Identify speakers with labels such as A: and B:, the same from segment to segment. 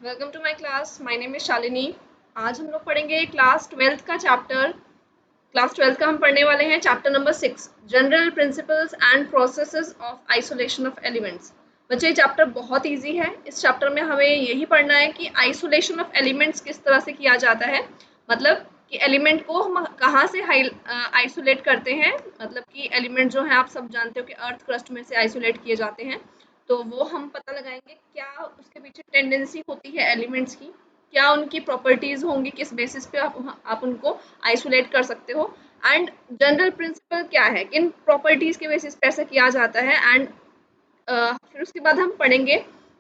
A: Welcome to my class. My name is Shalini. आज हम लोग पढ़ेंगे क्लास 12th का चैप्टर। क्लास 12th का हम पढ़ने वाले हैं chapter number 6, general principles and processes of isolation of elements. बच्चे ये चैप्टर बहुत इजी है। इस चैप्टर में हमें यही पढ़ना है कि आइसोलेशन ऑफ एलिमेंट्स किस तरह से किया जाता है, मतलब कि एलिमेंट को हम कहाँ से आइसोलेट करते हैं। मतलब कि एलिमेंट जो है आप सब जानते हो कि अर्थ क्रस्ट में से आइसोलेट किए जाते हैं, तो वो हम पता लगाएंगे क्या उसके पीछे टेंडेंसी होती है एलिमेंट्स की, क्या उनकी प्रॉपर्टीज होंगी, किस बेसिस पे आप उनको आइसोलेट कर सकते हो, एंड जनरल प्रिंसिपल क्या है, किन प्रॉपर्टीज के बेसिस पे ऐसा किया जाता है। एंड फिर उसके बाद हम पढ़ेंगे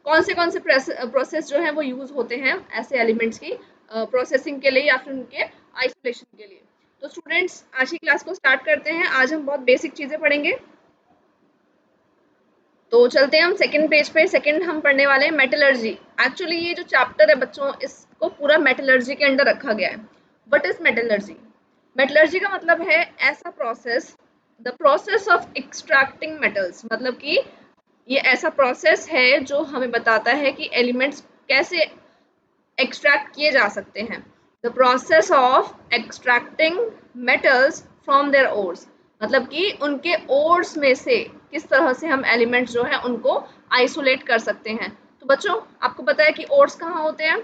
A: कौन से प्रोसेस जो है वो यूज होते हैं ऐसे एलिमेंट्स की प्रोसेसिंग के लिए या फिर उनके आइसोलेशन के लिए। तो स्टूडेंट्स, आज की क्लास को स्टार्ट करते हैं। आज हम बहुत बेसिक चीजें पढ़ेंगे। तो चलते हैं हम सेकंड पेज पे। सेकंड हम पढ़ने वाले हैं मेटलर्जी। एक्चुअली ये जो चैप्टर है बच्चों, इसको पूरा मेटलर्जी के अंडर रखा गया है। What is metallurgy? मेटलर्जी का मतलब है ऐसा process, the process of extracting metals. मतलब कि ये ऐसा प्रोसेस है जो हमें बताता है कि एलिमेंट्स कैसे एक्सट्रैक्ट किए जा सकते हैं। The process of extracting metals from their ores, मतलब कि उनके ओर्स में से किस तरह से हम एलिमेंट्स जो है उनको आइसोलेट कर सकते हैं। तो बच्चों, आपको पता है कि ओर्स कहाँ होते हैं?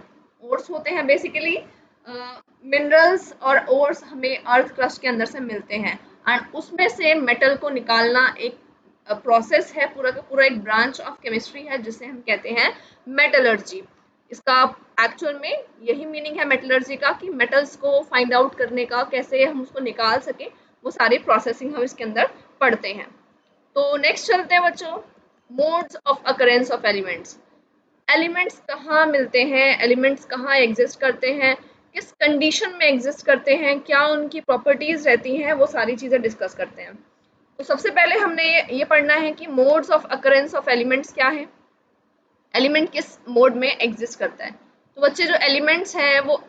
A: ओर्स होते हैं बेसिकली मिनरल्स, और ओर्स हमें अर्थ क्रस्ट के अंदर से मिलते हैं। एंड उसमें से मेटल को निकालना एक प्रोसेस है, पूरा का पूरा एक ब्रांच ऑफ केमिस्ट्री है जिसे हम कहते हैं मेटलर्जी। इसका एक्चुअल में यही मीनिंग है मेटलर्जी का, कि मेटल्स को फाइंड आउट करने का, कैसे हम उसको निकाल सके, वो सारी प्रोसेसिंग हम इसके अंदर पढ़ते हैं। तो नेक्स्ट चलते हैं बच्चों, modes of occurrence of elements. Elements कहाँ मिलते हैं, एलिमेंट्स कहाँ एग्जिस्ट करते हैं, किस कंडीशन में एग्जिस्ट करते हैं, क्या उनकी प्रॉपर्टीज रहती हैं, वो सारी चीज़ें डिस्कस करते हैं। तो सबसे पहले हमने ये पढ़ना है कि modes of occurrence of elements क्या है, एलिमेंट किस मोड में एग्जिस्ट करता है। तो बच्चे, जो एलिमेंट्स हैं वो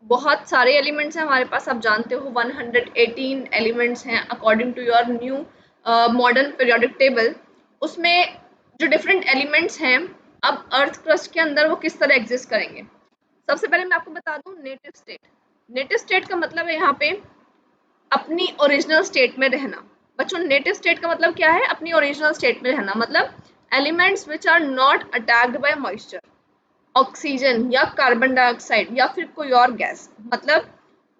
A: बहुत सारे एलिमेंट्स हैं हमारे पास। आप जानते हो 118 एलिमेंट्स हैं according to your new modern periodic table. उसमें जो डिफरेंट एलिमेंट्स हैं, अब अर्थ क्रस्ट के अंदर वो किस तरह एग्जिस्ट करेंगे। सबसे पहले मैं आपको बता दूं नेटिव स्टेट। नेटिव स्टेट का मतलब है यहाँ पे अपनी ओरिजिनल स्टेट में रहना। बच्चों, नेटिव स्टेट का मतलब क्या है? अपनी ओरिजिनल स्टेट में रहना। मतलब elements which are not attacked by moisture, oxygen या कार्बन डाइऑक्साइड या फिर कोई और गैस। मतलब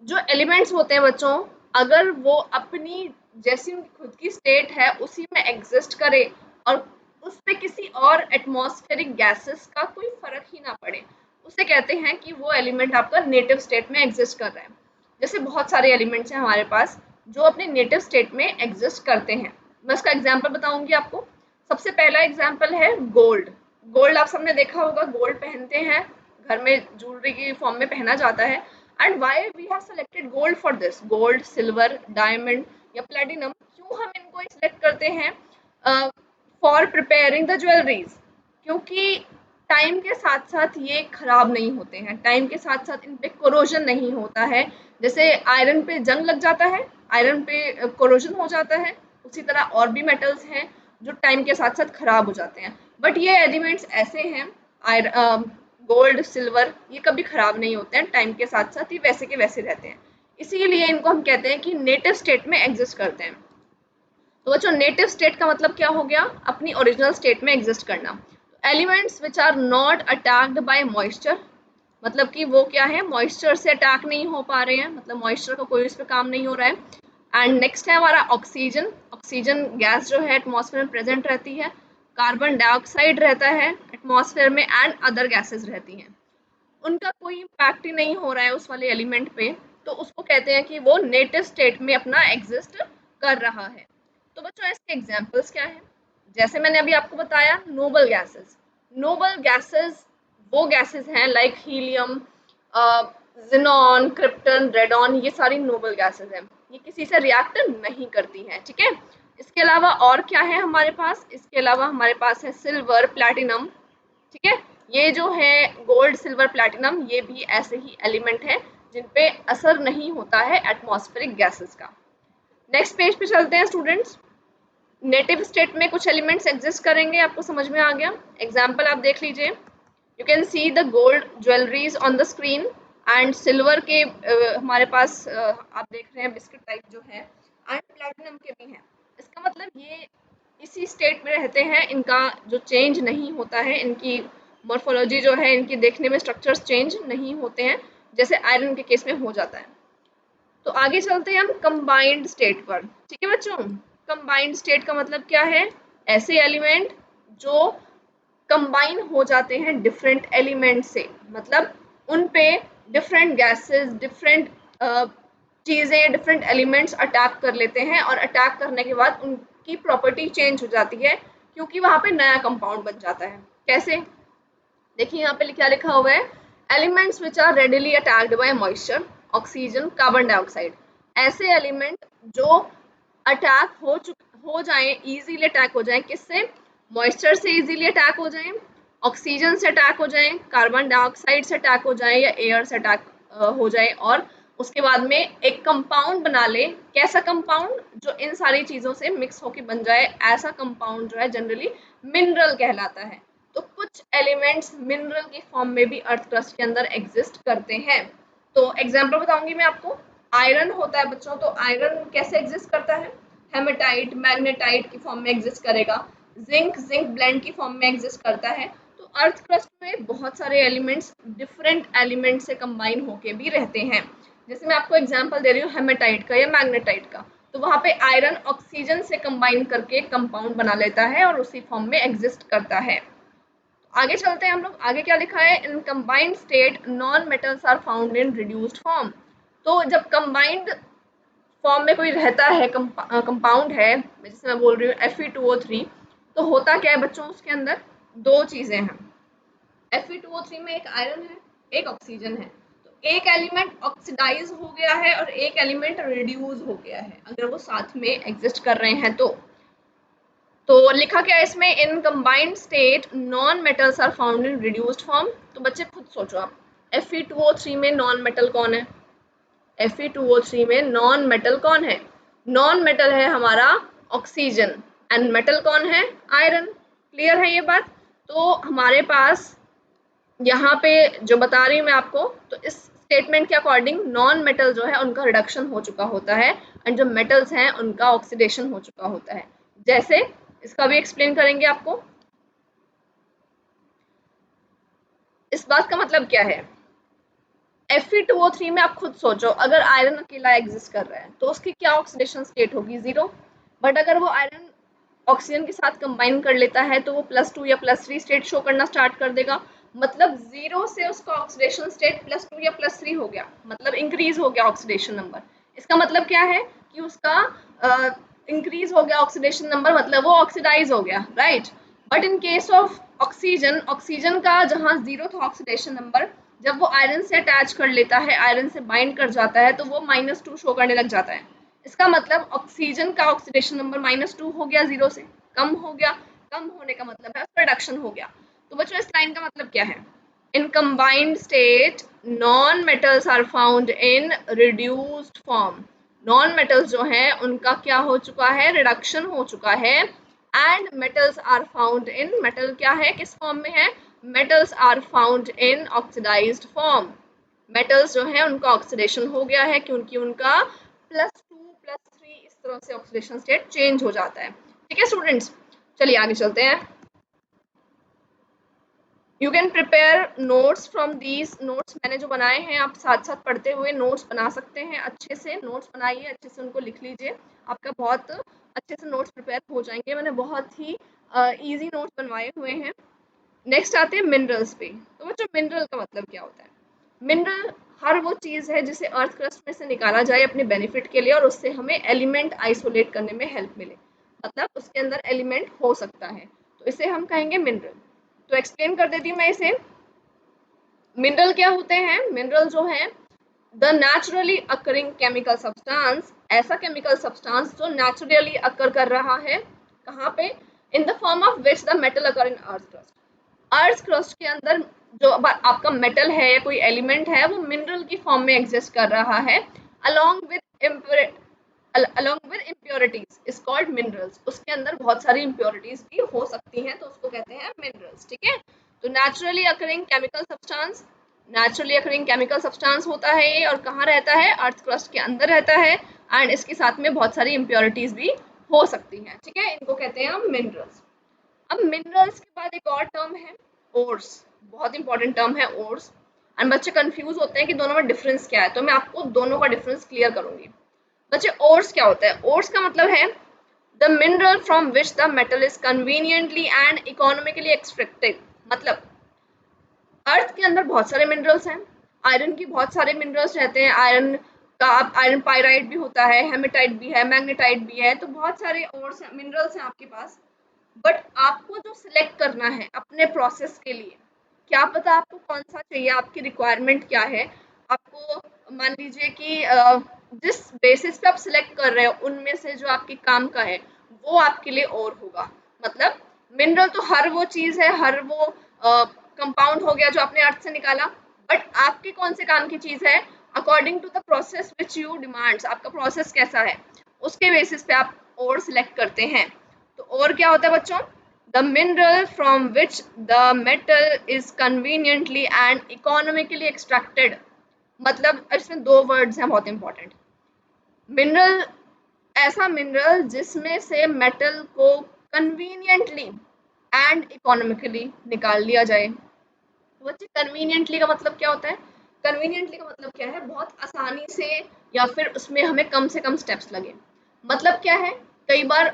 A: जो एलिमेंट्स होते हैं बच्चों, अगर वो अपनी जैसी उनकी खुद की स्टेट है उसी में एग्जिस्ट करे और उस पे किसी और एटमॉस्फेरिक गैसेस का कोई फर्क ही ना पड़े, उसे कहते हैं कि वो एलिमेंट आपका नेटिव स्टेट में एग्जिस्ट कर रहा है। जैसे बहुत सारे एलिमेंट्स हैं हमारे पास जो अपने नेटिव स्टेट में एग्जिस्ट करते हैं। मैं उसका एग्जाम्पल बताऊंगी आपको। सबसे पहला एग्जाम्पल है गोल्ड। गोल्ड आप सबने देखा होगा, गोल्ड पहनते हैं, घर में ज्वेलरी की फॉर्म में पहना जाता है। And why we have selected gold for this? Gold, silver, diamond या प्लेटिनम, क्यों हम इनको सिलेक्ट करते हैं फॉर प्रिपेयरिंग द ज्वेलरीज? क्योंकि टाइम के साथ साथ ये खराब नहीं होते हैं, टाइम के साथ साथ इन पे कोरोजन नहीं होता है। जैसे आयरन पे जंग लग जाता है, आयरन पे कोरोजन हो जाता है, उसी तरह और भी मेटल्स हैं जो टाइम के साथ साथ खराब हो जाते हैं। बट ये एलिमेंट्स ऐसे हैं, गोल्ड, सिल्वर, ये कभी खराब नहीं होते हैं, टाइम के साथ साथ ये वैसे के वैसे रहते हैं। इसीलिए इनको हम कहते हैं कि नेटिव स्टेट में एग्जिस्ट करते हैं। तो बच्चों, नेटिव स्टेट का मतलब क्या हो गया? अपनी ओरिजिनल स्टेट में एग्जिस्ट करना। Elements which are not attacked by moisture, मतलब कि वो क्या है, मॉइस्चर से अटैक नहीं हो पा रहे हैं, मतलब मॉइस्चर का कोई इस पे काम नहीं हो रहा है। एंड नेक्स्ट है हमारा ऑक्सीजन। ऑक्सीजन गैस जो है एटमॉस्फेयर में प्रेजेंट रहती है, कार्बन डाइऑक्साइड रहता है एटमॉस्फेयर में, एंड अदर गैसेज रहती हैं। उनका कोई इम्पैक्ट ही नहीं हो रहा है उस वाले एलिमेंट पे, तो उसको कहते हैं कि वो नेटिव स्टेट में अपना एग्जिस्ट कर रहा है। तो बच्चों, इसके एग्जांपल्स क्या हैं? जैसे मैंने अभी आपको बताया, नोबल गैसेस। नोबल गैसेस वो गैसेस हैं like helium, xenon, krypton, radon, ये सारी नोबल गैसेस हैं। ये किसी से रिएक्ट नहीं करती हैं, ठीक है। इसके अलावा और क्या है हमारे पास? इसके अलावा हमारे पास है सिल्वर, प्लैटिनम, ठीक है। ये जो है गोल्ड, सिल्वर, प्लैटिनम, ये भी ऐसे ही एलिमेंट हैं जिन पे असर नहीं होता है एटमॉस्फेरिक गैसेस का। नेक्स्ट पेज पे चलते हैं स्टूडेंट्स। नेटिव स्टेट में कुछ एलिमेंट्स एग्जिस्ट करेंगे, आपको समझ में आ गया। एग्जाम्पल आप देख लीजिए। You can see the gold jewelleries on the screen and silver के हमारे पास आप देख रहे हैं बिस्किट टाइप जो है, एंड प्लैटिनम के भी हैं। इसका मतलब ये इसी स्टेट में रहते हैं, इनका जो चेंज नहीं होता है, इनकी मॉर्फोलॉजी जो है, इनकी देखने में स्ट्रक्चर्स चेंज नहीं होते हैं जैसे आयरन के केस में हो जाता है। तो आगे चलते हैं हम कंबाइंड स्टेट पर। ठीक है बच्चों, कंबाइंड स्टेट का मतलब क्या है? ऐसे एलिमेंट जो कंबाइन हो जाते हैं डिफरेंट एलिमेंट से, मतलब उन पे डिफरेंट गैसेस, डिफरेंट चीज़ें, डिफरेंट एलिमेंट्स अटैक कर लेते हैं, और अटैक करने के बाद उनकी प्रॉपर्टी चेंज हो जाती है क्योंकि वहाँ पे नया कंपाउंड बन जाता है। कैसे? देखिए यहाँ पे क्या लिखा हुआ है, elements which are readily attacked by moisture, oxygen, carbon dioxide. ऐसे एलिमेंट जो अटैक हो जाएं, इजीली अटैक हो जाएं, किससे? मॉइस्चर से इजीली अटैक हो जाएं, ऑक्सीजन से अटैक हो जाएं, कार्बन डाइऑक्साइड से अटैक हो जाएं, या एयर से अटैक हो जाए, और उसके बाद में एक कंपाउंड बना ले। कैसा कंपाउंड? जो इन सारी चीज़ों से मिक्स होकर बन जाए, ऐसा कंपाउंड जो है जनरली मिनरल कहलाता है। तो कुछ एलिमेंट्स मिनरल की फॉर्म में भी अर्थ क्रस्ट के अंदर एग्जिस्ट करते हैं। तो एग्जांपल बताऊंगी मैं आपको। आयरन होता है बच्चों, तो आयरन कैसे एग्जिस्ट करता है? हेमेटाइट, मैग्नेटाइट की फॉर्म में एग्जिस्ट करेगा। जिंक ब्लेंड की फॉर्म में एग्जिस्ट करता है। तो अर्थ क्रस्ट में बहुत सारे एलिमेंट्स डिफरेंट एलिमेंट से कंबाइन होके भी रहते हैं। जैसे मैं आपको एग्जांपल दे रही हूँ हेमेटाइट का या मैग्नेटाइट का, तो वहाँ पे आयरन ऑक्सीजन से कंबाइन करके कंपाउंड बना लेता है और उसी फॉर्म में एग्जिस्ट करता है। आगे चलते हैं हम लोग। आगे क्या लिखा है? In combined state non metals are found in reduced form. तो जब कंबाइंड फॉर्म में कोई रहता है, कंपाउंड है, जैसे मैं बोल रही हूँ Fe2O3, तो होता क्या है बच्चों? उसके अंदर दो चीजें हैं। Fe2O3 में एक आयरन है, एक ऑक्सीजन है। तो एक एलिमेंट ऑक्सीडाइज हो गया है और एक एलिमेंट रिड्यूस हो गया है, अगर वो साथ में एग्जिस्ट कर रहे हैं तो लिखा क्या है इसमें? In combined state non metals are found in reduced form. तो बच्चे खुद सोचो आप, Fe2O3 में नॉन मेटल कौन है? Fe2O3 में नॉन मेटल कौन है? नॉन मेटल है हमारा ऑक्सीजन, एंड मेटल कौन है? आयरन। क्लियर है ये बात? तो हमारे पास यहाँ पे जो बता रही हूँ मैं आपको, तो इस स्टेटमेंट के अकॉर्डिंग नॉन मेटल जो है उनका रिडक्शन हो चुका होता है, एंड जो मेटल्स हैं उनका ऑक्सीडेशन हो चुका होता है। जैसे इसका भी एक्सप्लेन करेंगे आपको। इस बात का मतलब क्या है? Fe2O3 में आप खुद सोचो, अगर आयरन अकेला एग्जिस्ट कर रहा है तो उसकी क्या ऑक्सीडेशन स्टेट होगी? 0। बट अगर वो आयरन ऑक्सीजन के साथ कंबाइन कर लेता है तो वो +2 या +3 स्टेट शो करना स्टार्ट कर देगा। मतलब 0 से उसका ऑक्सीडेशन स्टेट +2 या +3 हो गया, मतलब इंक्रीज हो गया ऑक्सीडेशन नंबर। इसका मतलब क्या है कि उसका इंक्रीज हो गया ऑक्सीडेशन नंबर, मतलब वो ऑक्सीडाइज हो गया, right. But in case of oxygen, oxygen का जहाँ 0 था ऑक्सीडेशन नंबर, जब वो आयरन से अटैच कर लेता है, आयरन से बाइंड कर जाता है, तो वो -2 शो करने लग जाता है। इसका मतलब ऑक्सीजन का ऑक्सीडेशन नंबर -2 हो गया, 0 से कम हो गया। कम होने का मतलब है उसका रिडक्शन हो गया। तो बच्चों इस लाइन का मतलब क्या है? In combined state non metals are found in reduced form. Non metals जो हैं उनका क्या हो चुका है? रिडक्शन हो चुका है। And metals are found in, metal क्या है, किस फॉर्म में है? Metals are found in oxidised form. Metals जो है उनका ऑक्सीडेशन हो गया है क्योंकि उनका +2 +3 इस तरह से ऑक्सीडेशन स्टेट चेंज हो जाता है। ठीक है स्टूडेंट्स, चलिए आगे चलते हैं। You can prepare notes from these notes. मैंने जो बनाए हैं आप साथ साथ पढ़ते हुए नोट्स बना सकते हैं। अच्छे से नोट्स बनाइए, अच्छे से उनको लिख लीजिए, आपका बहुत अच्छे से नोट्स प्रिपेयर हो जाएंगे। मैंने बहुत ही ईजी नोट्स बनवाए हुए हैं। नेक्स्ट आते हैं मिनरल्स पे। तो बच्चों मिनरल का मतलब क्या होता है? मिनरल हर वो चीज़ है जिसे अर्थ क्रस्ट में से निकाला जाए अपने बेनिफिट के लिए और उससे हमें एलिमेंट आइसोलेट करने में हेल्प मिले, मतलब उसके अंदर एलिमेंट हो सकता है, तो इसे हम कहेंगे मिनरल। तो एक्सप्लेन कर देती हूँ मैं इसे। मिनरल क्या होते हैं? मिनरल जो है the naturally occurring chemical substance, ऐसा केमिकल सब्सटेंस जो नेचुरली अकर कर रहा है, कहाँ पे? In the form of which the metal occur in earth crust. Earth crust के अंदर जो आपका मेटल है या कोई एलिमेंट है वो मिनरल की फॉर्म में एग्जिस्ट कर रहा है, along with impurities is called minerals. उसके अंदर बहुत सारी इम्प्योरिटीज भी हो सकती हैं, तो उसको कहते हैं मिनरल्स। ठीक है, तो नेचुरली अकरिंग केमिकल सब्सटेंस होता है ये, और कहाँ रहता है, अर्थ क्रस्ट के अंदर रहता है, एंड इसके साथ में बहुत सारी इम्प्योरिटीज भी हो सकती हैं, ठीक है, इनको कहते हैं हम मिनरल्स। अब मिनरल्स के बाद एक और टर्म है ओर्स, बहुत इंपॉर्टेंट टर्म है ओर्स, एंड बच्चे कंफ्यूज होते हैं कि दोनों में डिफरेंस क्या है, तो मैं आपको दोनों का डिफरेंस क्लियर करूंगी। बच्चे ओर्स क्या होता है, ओर्स का मतलब है the mineral from which the metal is conveniently and economically extracted. मतलब अर्थ के अंदर बहुत सारे मिनरल्स हैं, आयरन की बहुत सारे मिनरल्स रहते हैं, आयरन का आयरन पायराइट भी होता है, हेमेटाइट भी है, मैग्नेटाइट भी है, तो बहुत सारे और मिनरल्स हैं आपके पास। बट आपको जो सिलेक्ट करना है अपने प्रोसेस के लिए, क्या पता आपको कौन सा चाहिए, आपकी रिक्वायरमेंट क्या है, आपको मान लीजिए कि जिस बेसिस पे आप सिलेक्ट कर रहे हो उनमें से जो आपके काम का है वो आपके लिए और होगा। मतलब मिनरल तो हर वो चीज है, हर वो कंपाउंड हो गया जो आपने अर्थ से निकाला, बट आपके कौन से काम की चीज है, according to the process which you demands, आपका प्रोसेस कैसा है उसके बेसिस पे आप और सिलेक्ट करते हैं। तो और क्या होता है बच्चों, the mineral from which the metal is conveniently and economically extracted. मतलब इसमें दो वर्ड्स हैं बहुत इंपॉर्टेंट। मिनरल, ऐसा मिनरल जिसमें से मेटल को कन्वीनियंटली एंड इकोनॉमिकली निकाल लिया जाए। तो बच्चे कन्वीनियंटली का मतलब क्या होता है, कन्वीनियंटली का मतलब क्या है, बहुत आसानी से, या फिर उसमें हमें कम से कम स्टेप्स लगे। मतलब क्या है, कई बार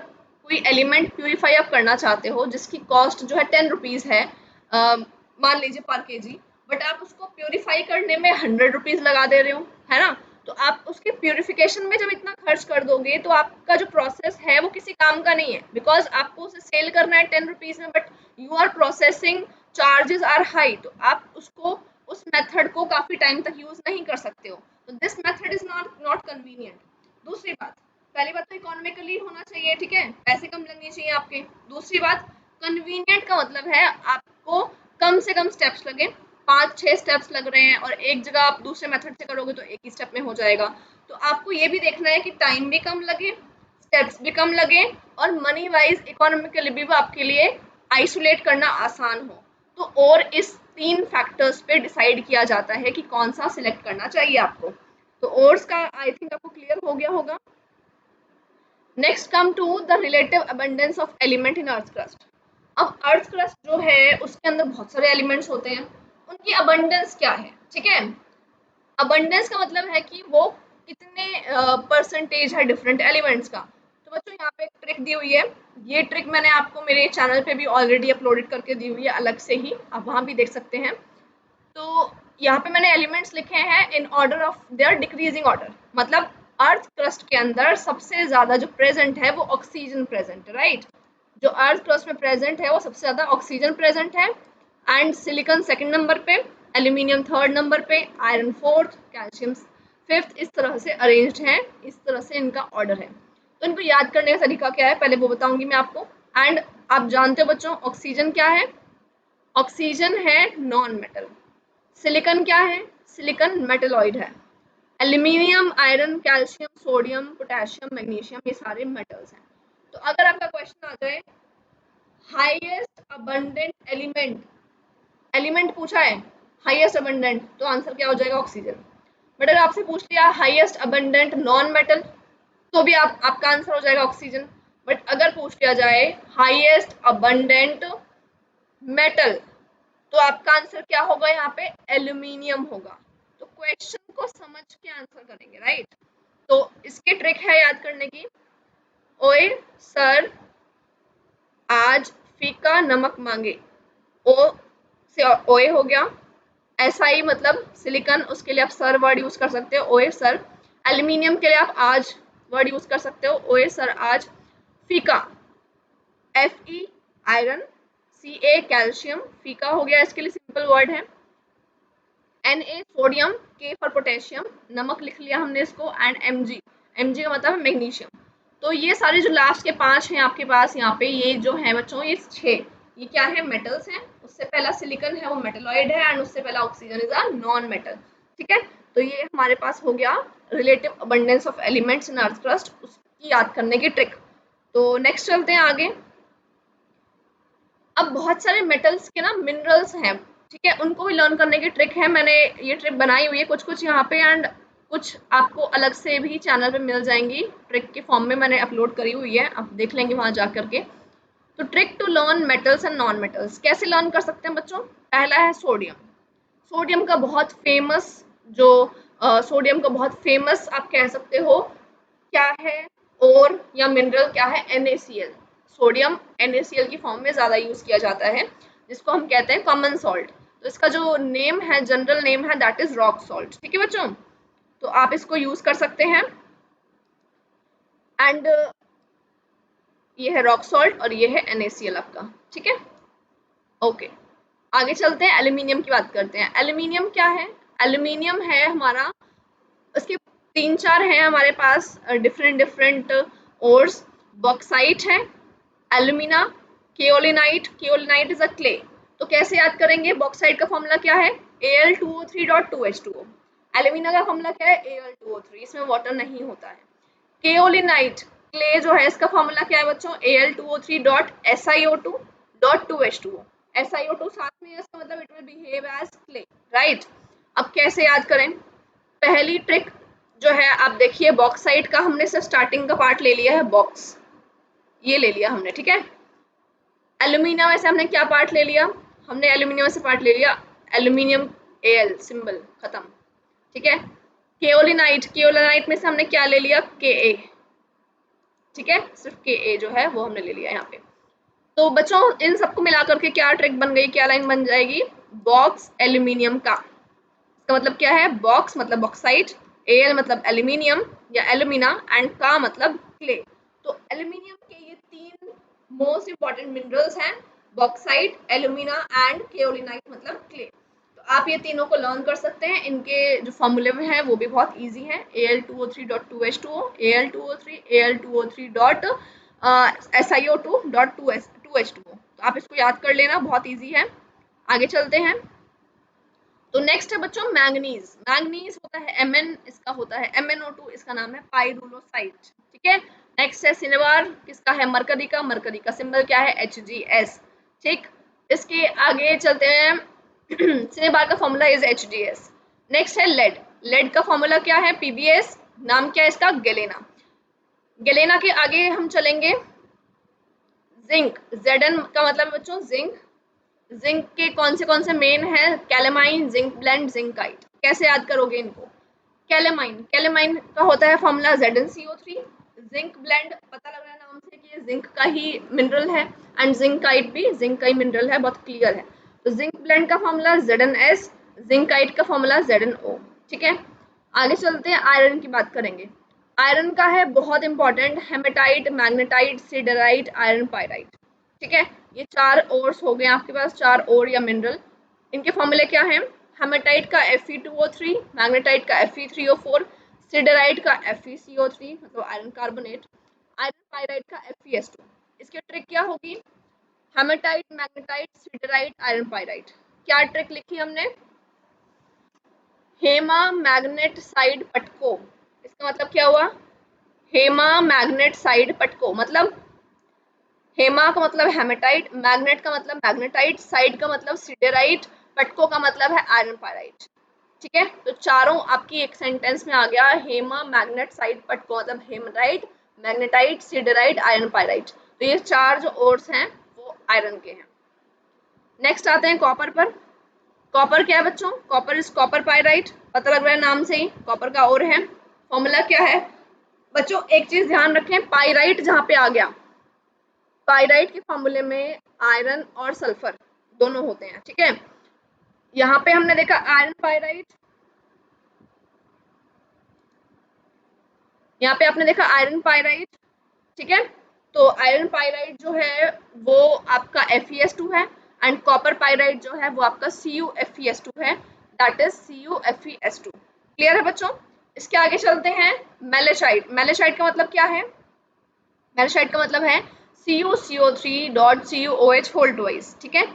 A: कोई एलिमेंट प्यूरिफाई आप करना चाहते हो जिसकी कॉस्ट जो है 10 रुपीज़ है, मान लीजिए पर केजी, बट आप उसको प्यूरिफाई करने में 100 रुपीज़ लगा दे रहे हो, है ना, तो आप उसके प्यूरिफिकेशन में जब इतना खर्च कर दोगे तो आपका जो प्रोसेस है वो किसी काम का नहीं है, बिकॉज आपको उसे सेल करना है 10 रुपीज़ में, but you are processing charges are high, तो आप उसको उस मेथड को काफी टाइम तक यूज नहीं कर सकते हो, तो this method is not convenient. दूसरी बात, पहली बात तो इकोनॉमिकली होना चाहिए, ठीक है, पैसे कम लगने चाहिए आपके। दूसरी बात, कन्वीनियंट का मतलब है आपको कम से कम स्टेप्स लगे, 5-6 स्टेप्स लग रहे हैं और एक जगह आप दूसरे मेथड से करोगे तो एक ही स्टेप में हो जाएगा। तो आपको ये भी देखना है कि टाइम भी कम लगे, स्टेप्स भी कम लगे, और मनी वाइज इकोनॉमिकली भी वो आपके लिए आइसोलेट करना आसान हो। तो और इस 3 फैक्टर्स पे डिसाइड किया जाता है कि कौन सा सिलेक्ट करना चाहिए आपको। तो ओर्स का आई थिंक आपको क्लियर हो गया होगा। Next come to the relative abundance of element in earth crust. अब अर्थ क्रस्ट जो है उसके अंदर बहुत सारे एलिमेंट्स होते हैं, उनकी अबंडेंस क्या है, ठीक है। अबंडेंस का मतलब है कि वो कितने परसेंटेज है डिफरेंट एलिमेंट्स का। तो बच्चों यहाँ पे एक ट्रिक दी हुई है, ये ट्रिक मैंने आपको मेरे चैनल पे भी ऑलरेडी अपलोडेड करके दी हुई है अलग से ही, आप वहाँ भी देख सकते हैं। तो यहाँ पे मैंने एलिमेंट्स लिखे हैं in order of their decreasing order. मतलब अर्थ क्रस्ट के अंदर सबसे ज्यादा जो प्रेजेंट है वो ऑक्सीजन प्रेजेंट है, राइट। जो अर्थ क्रस्ट में प्रेजेंट है वो सबसे ज्यादा ऑक्सीजन प्रेजेंट है, एंड सिलिकॉन सेकंड नंबर पे, एल्यूमिनियम थर्ड नंबर पे, आयरन फोर्थ, कैल्शियम फिफ्थ, इस तरह से अरेंज्ड हैं, इस तरह से इनका ऑर्डर है। तो इनको याद करने का तरीका क्या है पहले वो बताऊंगी मैं आपको। एंड आप जानते हो बच्चों ऑक्सीजन क्या है, ऑक्सीजन है नॉन मेटल। सिलिकॉन क्या है, सिलिकॉन मेटलॉइड है। Aluminium, iron, calcium, sodium, potassium, magnesium, ये सारे मेटल्स हैं। तो अगर आपका क्वेश्चन आ जाए हाईएस्ट अबंडेंट एलिमेंट, एलिमेंट पूछा है हाईएस्ट अबंडेंट, तो आंसर क्या हो जाएगा ऑक्सीजन। बट अगर आपसे पूछ लिया हाईएस्ट अबंडेंट नॉन मेटल, तो भी आपका आंसर हो जाएगा ऑक्सीजन। बट अगर पूछ लिया जाए हाईएस्ट अबंडेंट मेटल, तो आपका आंसर क्या होगा यहाँ पे, एल्यूमिनियम होगा। तो क्वेश्चन को समझ के आंसर करेंगे, राइट। तो इसकी ट्रिक है याद करने की, ओए सर आज फीका नमक मांगे, ओ से ओए हो गया, ऐसा ही मतलब सिलिकॉन, उसके लिए आप सर वर्ड यूज कर सकते हो, ओए सर। एल्यूमिनियम के लिए आप आज वर्ड यूज कर सकते हो, ओए सर आज। फीका, F E iron, C A calcium, फीका हो गया, इसके लिए सिंपल वर्ड है। N A sodium, K for potassium, नमक लिख लिया हमने इसको, and M G, M G का मतलब मैग्नीशियम। तो ये सारे जो लास्ट के 5 हैं आपके पास यहाँ पे, ये जो है बच्चों ये 6, ये क्या है, मेटल्स हैं। उससे पहला सिलिकॉन है वो मेटलॉइड है, एंड उससे पहला oxygen is a non metal, ठीक है। तो ये हमारे पास हो गया relative abundance of elements in earth crust, उसकी याद करने की ट्रिक। तो नेक्स्ट चलते हैं आगे। अब बहुत सारे मेटल्स के ना मिनरल्स हैं, ठीक है, उनको भी लर्न करने की ट्रिक है। मैंने ये ट्रिक बनाई हुई है कुछ कुछ यहाँ पे, एंड कुछ आपको अलग से भी चैनल पे मिल जाएंगी, ट्रिक के फॉर्म में मैंने अपलोड करी हुई है, आप देख लेंगे वहां जा करके। तो trick to learn metals and non metals, कैसे लर्न कर सकते हैं बच्चों? पहला है सोडियम। सोडियम का बहुत फेमस जो सोडियम का बहुत फेमस आप कह सकते हो क्या है, और या मिनरल क्या है? NaCl। सोडियम NaCl की फॉर्म में ज़्यादा यूज़ किया जाता है, जिसको हम कहते हैं कॉमन सॉल्ट। तो इसका जो नेम है, जनरल नेम है, दैट इज रॉक सॉल्ट। ठीक है बच्चों, तो आप इसको यूज़ कर सकते हैं। एंड ये है रॉक सॉल्ट और ये है NaCl आपका। ठीक है, ओके। आगे चलते हैं, एल्यूमिनियम की बात करते हैं। एल्यूमिनियम क्या है? एल्यूमिनियम है हमारा, उसके तीन चार हैं हमारे पास डिफरेंट डिफरेंट ओर्स। बॉक्साइट है, alumina, kaolinite. Kaolinite is a clay. तो कैसे याद करेंगे? बॉक्साइट का फॉर्मूला क्या है? Al2O3.2H2O। एल्यूमिना का फॉर्मूला क्या है? Al2O3, इसमें वाटर नहीं होता है। केओलिनाइट क्ले जो है, इसका फॉर्मूला क्या है बच्चों? Al2O3.SiO2.2H2O। SiO2 साथ में है, इसका मतलब it will behave as clay, right. अब कैसे याद करें? पहली ट्रिक जो है, आप देखिए, बॉक्साइट का हमने सिर्फ स्टार्टिंग का पार्ट ले लिया है, बॉक्स ये ले लिया हमने, ठीक है। एल्यूमिनियम में से हमने क्या पार्ट ले लिया? हमने एल्यूमिनियम से पार्ट ले लिया एल्यूमिनियम, Al सिंबल, खत्म। ठीक है। केओलिनाइट, केओलिनाइट में से हमने क्या ले लिया? Ka। ठीक है, सिर्फ Ka जो है वो हमने ले लिया यहाँ पे। तो बच्चों, इन सबको मिला करके क्या ट्रिक बन गई, क्या लाइन बन जाएगी? बॉक्स एल्यूमिनियम का। इसका मतलब क्या है? बॉक्स मतलब बॉक्साइट, Al मतलब एल्यूमिनियम या एल्यूमिना, एंड का मतलब क्ले। तो एल्यूमिनियम के ये तीन मोस्ट इंपॉर्टेंट मिनरल्स हैं, बॉक्साइट, एल्यूमिना एंड केओलिनाइट मतलब क्ले। तो आप ये तीनों को लर्न कर सकते हैं, इनके जो फॉर्मूले में है वो भी बहुत इजी है। Al2O3.2H2O, Al2O3, Al2O3.SiO2.2H2O। तो आप इसको याद कर लेना, बहुत इजी है। आगे चलते हैं। तो नेक्स्ट है बच्चों मैंगनीज। मैंगनीज होता है Mn, इसका होता है MnO2, इसका नाम है पाइरुलोसाइट। ठीक है। नेक्स्ट है सिनेबार, किसका है? मरकरी का। मरकरी का सिंबल क्या है? Hgs। ठीक, इसके आगे चलते हैं। सिनेबार का फॉर्मूला इज Hgs। नेक्स्ट है लेड। लेड का फॉर्मूला क्या है? Pbs। नाम क्या है इसका? गैलेना। गैलेना के आगे हम चलेंगे, जिंक। Zn का मतलब बच्चों जिंक। जिंक के कौन से मेन है? Calamine, zinc blende, zincite. कैसे याद करोगे इनको? कैलेमाइन, कैलेमाइन का होता है फॉर्मूला ZnCO3। जिंक ब्लेंड, पता लग रहा है नाम से कि ये जिंक का ही मिनरल है, एंड जिंकाइट भी जिंक का ही मिनरल है, बहुत क्लियर है। तो जिंक ब्लेंड का फॉर्मूला ZnS, जिंकाइट का फॉर्मूला ZnO। ठीक है। आगे चलते हैं, आयरन की बात करेंगे। आयरन का है बहुत important, hematite, magnetite, siderite, iron pyrite. ठीक है, ये चार ओर्स हो गए आपके पास, चार ओर या मिनरल। इनके फॉर्मूले क्या हैं? हेमेटाइट का Fe2O3, मैग्नेटाइट का Fe3O4, सिडराइट का FeCO3 मतलब आयरन कार्बोनेट, आयरन पायराइट का FeS2। इसकी ट्रिक क्या होगी? Hematite, magnetite, siderite, iron pyrite. क्या ट्रिक लिखी हमने? हेमा मैग्नेट साइड पटको। इसका मतलब क्या हुआ? हेमा मैग्नेट साइड पटको मतलब, हेमा का मतलब हेमेटाइट, मैग्नेट का मतलब मैग्नेटाइट, साइड का मतलब सिडेराइट, पटको का मतलब है आयरन पायराइट। ठीक है, तो चारों आपकी एक सेंटेंस में आ गया। हेमा मैग्नेट साइड पटको मतलब hematite, magnetite, siderite, iron pyrite. तो ये चार जो ओर्स हैं वो आयरन के हैं। नेक्स्ट आते हैं कॉपर पर। कॉपर क्या है बच्चों? कॉपर इज कॉपर पायराइट, पता लग रहा है नाम से ही, कॉपर का और है। फॉर्मूला क्या है बच्चों? एक चीज ध्यान रखें, पायराइट जहां पे आ गया, पायराइट के फॉर्मूले में आयरन और सल्फर दोनों होते हैं। ठीक है, यहाँ पे हमने देखा आयरन पायराइट, यहाँ पे आपने देखा आयरन पायराइट। ठीक है, तो आयरन पायराइट जो है वो आपका FeS2 है, एंड कॉपर पायराइट जो है वो आपका CuFeS2 है, दैट इज CuFeS2। क्लियर है बच्चों? इसके आगे चलते हैं, मेलेसाइट। मेलेसाइट का मतलब क्या है? मेलेसाइट का मतलब है CuCO3.CuOH होल ट्वाइस। ठीक है।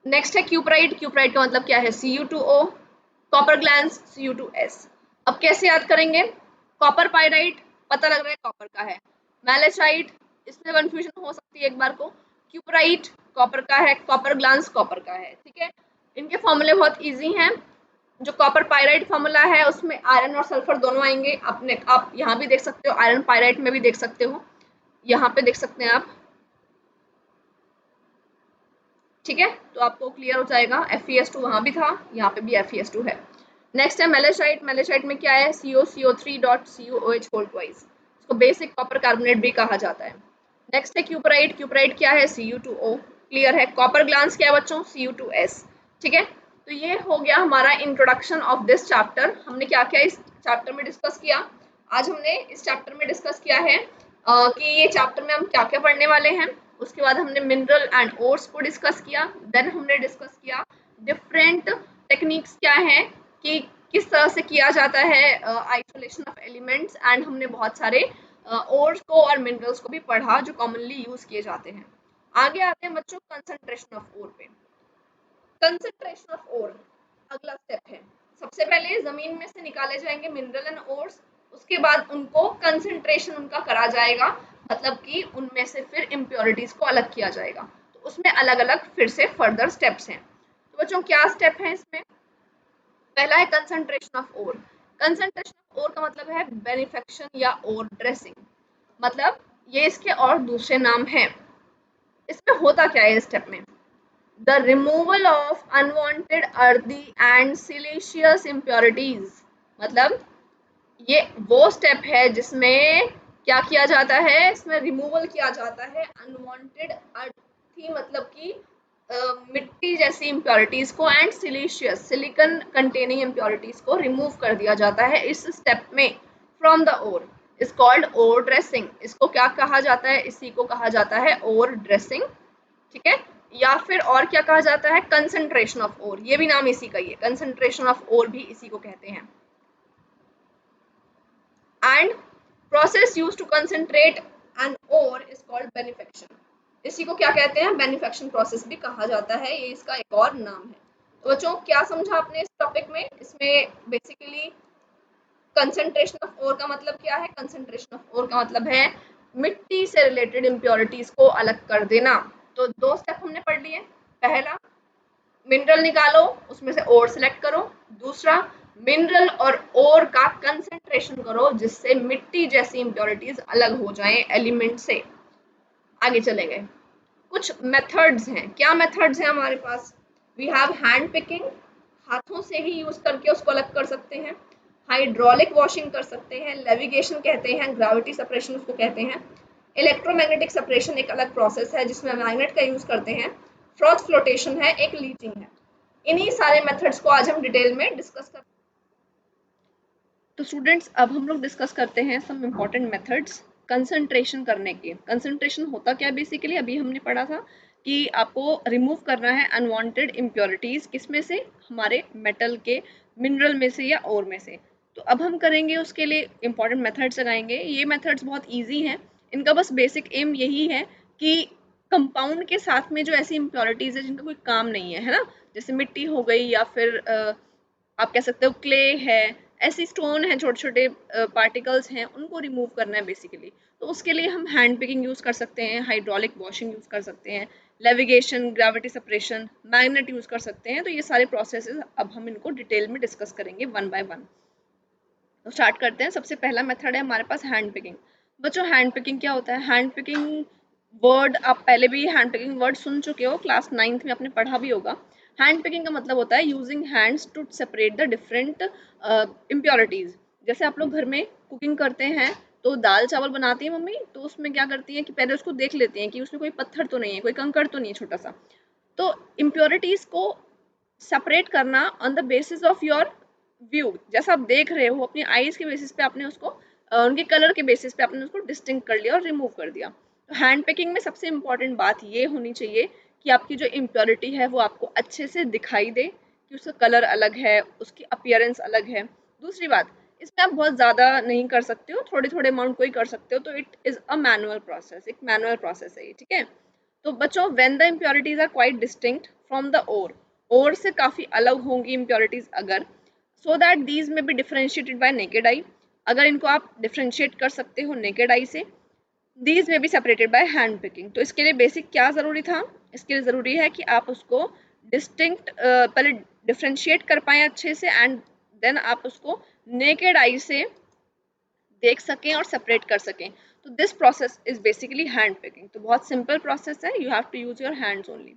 A: नेक्स्ट है क्यूपराइट। क्यूपराइट का मतलब क्या है? Cu2O। Copper glance Cu2S। अब कैसे याद करेंगे? कॉपर पायराइट पता लग रहा है कॉपर का है, मैलेसाइट इसमें कंफ्यूजन हो सकती है एक बार को, क्यूपराइट कॉपर का है, कॉपर ग्लांस कॉपर का है, ठीक है। इनके फॉर्मूले बहुत इजी हैं। जो कॉपर पायराइट फॉर्मूला है उसमें आयरन और सल्फर दोनों आएंगे। आप यहाँ भी देख सकते हो, आयरन पायराइट में भी देख सकते हो, यहाँ पे देख सकते हैं आप, ठीक है। तो आपको क्लियर हो जाएगा। FeS2 वहां भी था, यहाँ पे भी FeS2 है। नेक्स्ट है मेलेसाइट। मेलेसाइट में क्या है, COCO3.CuOH होल ट्वाइस, इसको बेसिक कॉपर कार्बोनेट भी कहा जाता है। नेक्स्ट है क्यूपराइट। क्यूपराइट क्या है, Cu2O, क्लियर है। कॉपर ग्लांस क्या है बच्चों, Cu2S, ठीक है। तो ये हो गया हमारा इंट्रोडक्शन ऑफ दिस चैप्टर। हमने क्या क्या इस चैप्टर में डिस्कस किया। आज हमने इस चैप्टर में डिस्कस किया है कि ये चैप्टर में हम क्या क्या पढ़ने वाले हैं। उसके बाद हमने मिनरल एंड ओर्स को डिस्कस किया। देन हमने डिस्कस किया डिफरेंट टेक्निक्स क्या है कि किस तरह से किया जाता है आइसोलेशन ऑफ एलिमेंट्स, एंड हमने बहुत सारे ओर्स को और मिनरल्स को भी पढ़ा जो कॉमनली यूज किए जाते हैं। आगे आते हैं बच्चों कंसंट्रेशन ऑफ ओर पे। कंसंट्रेशन ऑफ ओर अगला स्टेप है। सबसे पहले जमीन में से निकाले जाएंगे मिनरल एंड ओर्स, उसके बाद उनको कंसंट्रेशन उनका करा जाएगा, मतलब कि उनमें से फिर इम्प्योरिटीज को अलग किया जाएगा। तो उसमें अलग अलग फिर से फर्दर स्टेप्स हैं। तो बच्चों क्या स्टेप है इसमें, पहला है concentration of ore. Concentration of ore का मतलब है बेनिफेक्शन या ओर ड्रेसिंग, मतलब ये इसके और दूसरे नाम हैं। इसमें होता क्या है इस स्टेप में, the removal of unwanted earthy and siliceous impurities, मतलब ये वो स्टेप है जिसमें क्या किया जाता है, इसमें रिमूवल किया जाता है अनवांटेड अर्थी, मतलब कि मिट्टी जैसी इम्प्योरिटीज को, and siliceous silicon containing impurities को रिमूव कर दिया जाता है इस स्टेप में from the ore. Is called ore dressing. इसको क्या कहा जाता है, इसी को कहा जाता है ओर ड्रेसिंग, ठीक है। या फिर और क्या कहा जाता है, कंसंट्रेशन ऑफ ओर, ये भी नाम इसी का ही है, कंसंट्रेशन ऑफ ओर भी इसी को कहते हैं। And process used to concentrate an ore is called beneficiation. इसी को क्या कहते हैं, बेनिफेक्शन प्रोसेस भी कहा जाता है, ये इसका एक और नाम है। तो बच्चों क्या समझा आपने इस टॉपिक में, इसमें बेसिकली कंसंट्रेशन ऑफ ओर का मतलब क्या है, कंसंट्रेशन ऑफ ओर का मतलब है मिट्टी से रिलेटेड इम्प्योरिटीज को अलग कर देना। तो दो स्टेप हमने पढ़ लिए। पहला मिनरल निकालो, उसमें से ओर सिलेक्ट करो। दूसरा मिनरल और ओर का कंसंट्रेशन करो जिससे मिट्टी जैसी इम्प्योरिटीज अलग हो जाएं एलिमेंट से। आगे चले गए, कुछ मेथड्स हैं। क्या मेथड्स हैं हमारे पास, वी हैव हैंड पिकिंग, हाथों से ही यूज करके उसको अलग कर सकते हैं। हाइड्रोलिक वॉशिंग कर सकते हैं, लेविगेशन कहते हैं, ग्रेविटी सेपरेशन उसको कहते हैं। इलेक्ट्रोमैग्नेटिक सेपरेशन एक अलग प्रोसेस है जिसमें मैग्नेट का यूज करते हैं। फ्रॉथ फ्लोटेशन है, एक लीचिंग है। इन्हीं सारे मेथड्स को आज हम डिटेल में डिस्कस करते हैं। तो स्टूडेंट्स अब हम लोग डिस्कस करते हैं सम इम्पॉर्टेंट मेथड्स कंसंट्रेशन करने के। कंसंट्रेशन होता क्या है बेसिकली, अभी हमने पढ़ा था कि आपको रिमूव करना है अनवांटेड इम्प्योरिटीज, किसमें से, हमारे मेटल के, मिनरल में से या ओर में से। तो अब हम करेंगे उसके लिए इम्पॉर्टेंट मेथड्स लगाएंगे। ये मेथड्स बहुत ईजी हैं, इनका बस बेसिक एम यही है कि कंपाउंड के साथ में जो ऐसी इम्प्योरिटीज है जिनका कोई काम नहीं है ना, जैसे मिट्टी हो गई या फिर आप कह सकते हो क्ले है, ऐसी स्टोन है, छोटे छोटे पार्टिकल्स हैं, उनको रिमूव करना है बेसिकली। तो उसके लिए हम हैंड पिकिंग यूज कर सकते हैं, हाइड्रोलिक वॉशिंग यूज कर सकते हैं, levigation, gravity separation, magnet use कर सकते हैं। तो ये सारे प्रोसेसेस अब हम इनको डिटेल में डिस्कस करेंगे वन बाय वन। तो स्टार्ट करते हैं। सबसे पहला मेथड है हमारे पास हैंड पिकिंग। बच्चों हैंड पिकिंग क्या होता है, हैंड पिकिंग वर्ड आप पहले भी हैंड पिकिंग वर्ड सुन चुके हो, क्लास 9th में आपने पढ़ा भी होगा। हैंड पिकिंग का मतलब होता है using hands to separate the different impurities. जैसे आप लोग घर में कुकिंग करते हैं तो दाल चावल बनाती है मम्मी, तो उसमें क्या करती है कि पहले उसको देख लेते हैं कि उसमें कोई पत्थर तो नहीं है, कोई कंकड़ तो नहीं है छोटा सा। तो इम्प्योरिटीज को सेपरेट करना on the basis of your view, जैसा आप देख रहे हो अपनी आईज के बेसिस पे आपने उसको उनके कलर के बेसिस पे आपने उसको डिस्टिंक्ट कर लिया और रिमूव कर दिया। तो हैंड पिकिंग में सबसे इम्पॉर्टेंट बात ये होनी चाहिए कि आपकी जो इम्प्योरिटी है वो आपको अच्छे से दिखाई दे, कि उसका कलर अलग है, उसकी अपीयरेंस अलग है। दूसरी बात, इसमें आप बहुत ज़्यादा नहीं कर सकते हो, थोड़े थोड़े अमाउंट को ही कर सकते हो। तो it is a manual process, एक मैनुअल प्रोसेस है ये, ठीक है। तो बच्चों when the impurities are quite distinct from the ore से काफ़ी अलग होंगी इम्प्योरिटीज अगर, so that these may be differentiated by naked eye, अगर इनको आप डिफ्रेंशिएट कर सकते हो नेकेड आई से, दीज में be separated by hand picking. तो इसके लिए बेसिक क्या ज़रूरी था, इसके लिए ज़रूरी है कि आप उसको डिस्टिंक्ट पहले डिफ्रेंशिएट कर पाएँ अच्छे से, एंड देन आप उसको नेकेड आई से देख सकें और सेपरेट कर सकें। तो this process is basically hand picking. तो बहुत सिंपल प्रोसेस है, you have to use your hands only.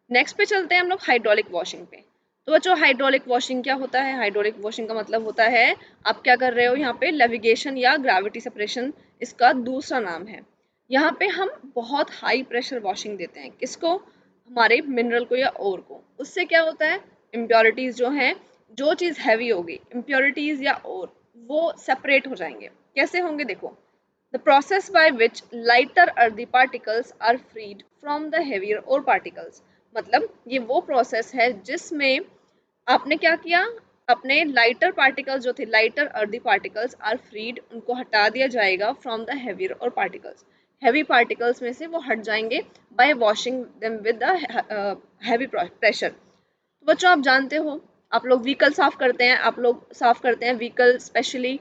A: Next पे चलते हैं हम लोग हाइड्रोलिक वॉशिंग पे। तो बच्चों हाइड्रोलिक वॉशिंग क्या होता है? हाइड्रोलिक वॉशिंग का मतलब होता है आप क्या कर रहे हो यहाँ पे, लेविगेशन या ग्रेविटी सेपरेशन इसका दूसरा नाम है। यहाँ पे हम बहुत हाई प्रेशर वॉशिंग देते हैं, किसको? हमारे मिनरल को या ओर को। उससे क्या होता है, इम्प्योरिटीज जो हैं, जो चीज़ हैवी होगी, इम्प्योरिटीज या ओर, वो सेपरेट हो जाएंगे। कैसे होंगे देखो, the process by which lighter earthy particles are freed from the heavier ore particles। मतलब ये वो प्रोसेस है जिसमें आपने क्या किया, अपने लाइटर पार्टिकल्स जो थे, lighter earthy particles are freed, उनको हटा दिया जाएगा from the heavier ore particles, heavy particles में से वो हट जाएंगे by washing them with the heavy pressure. तो बच्चों आप जानते हो, आप लोग व्हीकल साफ करते हैं, आप लोग साफ करते हैं vehicle, specially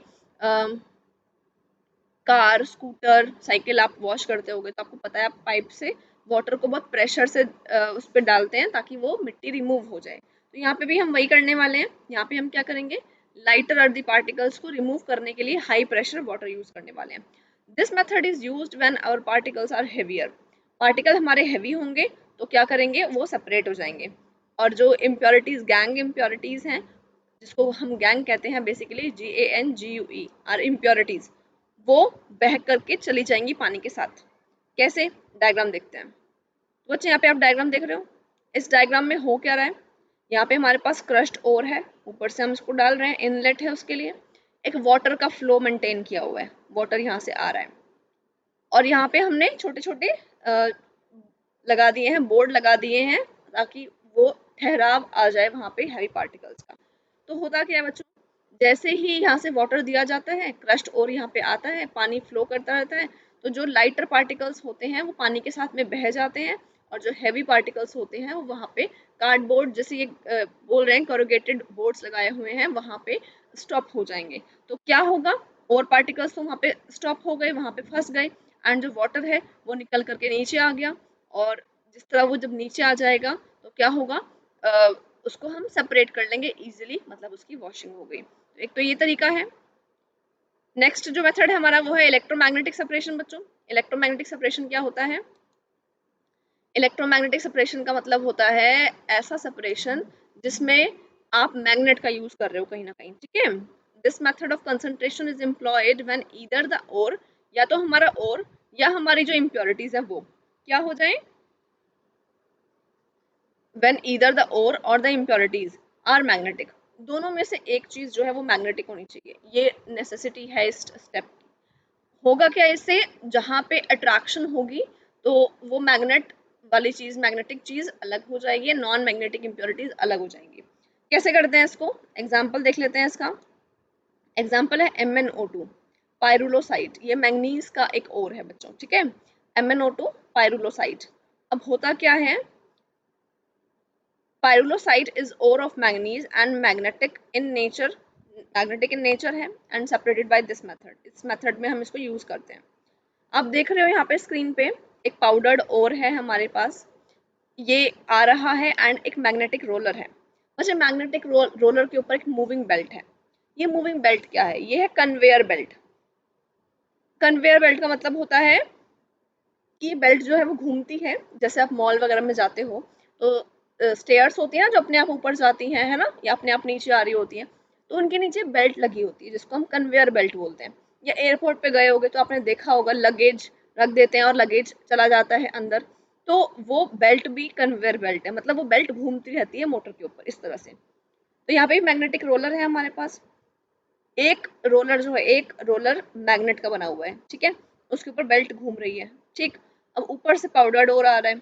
A: car, scooter, cycle आप वॉश करते होगे, तो आपको पता है आप पाइप से वाटर को बहुत प्रेशर से उस पर डालते हैं ताकि वो मिट्टी रिमूव हो जाए। तो यहाँ पे भी हम वही करने वाले हैं। यहाँ पे हम क्या करेंगे, लाइटर अर्दी पार्टिकल्स को रिमूव करने के लिए हाई प्रेशर वाटर यूज करने वाले हैं। This method is used when our particles are heavier. Particle हमारे हैवी होंगे तो क्या करेंगे, वो सेपरेट हो जाएंगे, और जो इम्प्योरिटीज, गैंग इम्प्योरिटीज हैं, जिसको हम गैंग कहते हैं बेसिकली, GANGUE आर इम्प्योरिटीज, वो बह करके चली जाएंगी पानी के साथ। कैसे, डायग्राम देखते हैं। तो बच्चे यहाँ पे आप डायग्राम देख रहे हो, इस डायग्राम में हो क्या रहा है, यहाँ पे हमारे पास क्रस्ट ओर है, ऊपर से हम इसको डाल रहे हैं, इनलेट है, उसके लिए एक वाटर का फ्लो मेंटेन किया हुआ है, वाटर यहाँ से आ रहा है, और यहाँ पे हमने छोटे छोटे लगा दिए हैं, बोर्ड लगा दिए हैं, ताकि वो ठहराव आ जाए वहाँ पे हैवी पार्टिकल्स का। तो होता क्या है बच्चों, जैसे ही यहाँ से वाटर दिया जाता है, क्रस्ट और यहाँ पे आता है, पानी फ्लो करता रहता है, तो जो लाइटर पार्टिकल्स होते हैं वो पानी के साथ में बह जाते हैं, और जो हैवी पार्टिकल्स होते हैं वो वहाँ पे कार्डबोर्ड, जैसे ये बोल रहे हैं कॉरुगेटेड बोर्ड्स लगाए हुए हैं, वहाँ पे स्टॉप हो जाएंगे। तो क्या होगा, और पार्टिकल्स तो वहाँ पे स्टॉप हो गए, वहाँ पे फंस गए, एंड जो वाटर है वो निकल करके नीचे आ गया, और जिस तरह वो जब नीचे आ जाएगा तो क्या होगा, उसको हम सेपरेट कर लेंगे इजीली, मतलब उसकी वॉशिंग हो गई। तो एक तो ये तरीका है। नेक्स्ट जो मेथड है हमारा वो है इलेक्ट्रोमैग्नेटिक सेपरेशन। बच्चों इलेक्ट्रोमैग्नेटिक सेपरेशन क्या होता है, इलेक्ट्रोमैग्नेटिक सेपरेशन का मतलब होता है ऐसा सेपरेशन जिसमें आप मैग्नेट का यूज कर रहे हो कहीं ना कहीं, ठीक है। This method of concentration is employed when either the ore, या तो हमारा ओर या हमारी जो इम्प्योरिटीज है वो क्या हो जाए, when either the ore or the impurities are magnetic, दोनों में से एक चीज जो है वो मैग्नेटिक होनी चाहिए, ये नेसेसिटी है इस स्टेप की। होगा क्या इससे, जहां पे अट्रैक्शन होगी तो वो मैग्नेट वाली चीज, मैग्नेटिक चीज अलग हो जाएगी, नॉन मैग्नेटिक इम्प्योरिटीज अलग हो जाएंगी। कैसे करते हैं इसको, एग्जाम्पल देख लेते हैं इसका। एग्जाम्पल है MnO2 पायरुलोसाइड, ये मैंगनीज का एक ओर है बच्चों, ठीक है, MnO2 पायरुलोसाइड। अब होता क्या है, Pyrrolosite is ore of manganese and magnetic in nature है and separated by this method। इस मेथड में हम इसको यूज करते हैं। आप देख रहे हो यहाँ पे स्क्रीन पे एक पाउडर्ड ओर है हमारे पास, ये आ रहा है, एंड एक मैग्नेटिक रोलर है। वैसे मैग्नेटिक रोलर के ऊपर एक मूविंग बेल्ट है। ये मूविंग बेल्ट क्या है, ये है कन्वेयर बेल्ट। कन्वेयर बेल्ट का मतलब होता है कि बेल्ट जो है वो घूमती है, जैसे आप मॉल वगैरह में जाते हो तो स्टेयर्स होती हैं जो अपने आप ऊपर जाती हैं, है ना, या अपने आप नीचे आ रही होती हैं, तो उनके नीचे बेल्ट लगी होती है जिसको हम कन्वेयर बेल्ट बोलते हैं। या एयरपोर्ट पे गए होगे तो आपने देखा होगा लगेज रख देते हैं और लगेज चला जाता है अंदर, तो वो बेल्ट भी कन्वेयर बेल्ट है, मतलब वो बेल्ट घूमती रहती है मोटर के ऊपर इस तरह से। तो यहाँ पे मैग्नेटिक रोलर है हमारे पास, एक रोलर जो है, एक रोलर मैग्नेट का बना हुआ है, ठीक है, उसके ऊपर बेल्ट घूम रही है, ठीक। अब ऊपर से पाउडर्ड ओर आ रहा है,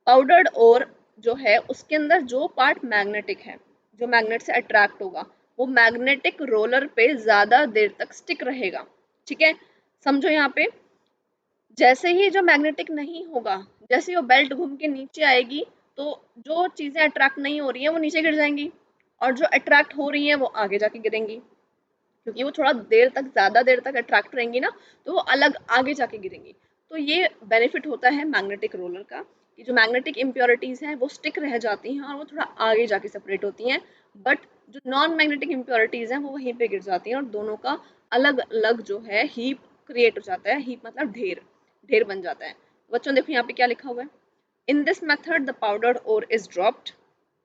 A: पाउडर्ड ओर जो है उसके अंदर जो पार्ट मैग्नेटिक है, जो मैग्नेट से अट्रैक्ट होगा, वो मैग्नेटिक रोलर पे ज्यादा देर तक स्टिक रहेगा, ठीक है। समझो यहाँ पे, जैसे ही जो मैग्नेटिक नहीं होगा, जैसे ही वो बेल्ट घूम के नीचे आएगी, तो जो चीजें अट्रैक्ट नहीं हो रही हैं वो नीचे गिर जाएंगी, और जो अट्रैक्ट हो रही हैं वो आगे जाके गिरेंगी, क्योंकि वो थोड़ा देर तक, ज्यादा देर तक अट्रैक्ट रहेंगी ना, तो वो अलग आगे जाके गिरेंगी। तो ये बेनिफिट होता है मैग्नेटिक रोलर का कि जो मैग्नेटिक इम्प्योरिटीज़ हैं वो स्टिक रह जाती हैं और वो थोड़ा आगे जाके सेपरेट होती हैं, बट जो नॉन मैग्नेटिक इम्प्योरिटीज़ हैं वो वहीं पे गिर जाती हैं और दोनों का अलग अलग जो है हीप क्रिएट हो जाता है। हीप मतलब ढेर, ढेर बन जाता है। बच्चों देखो यहाँ पे क्या लिखा हुआ है, in this method the powdered ore is dropped.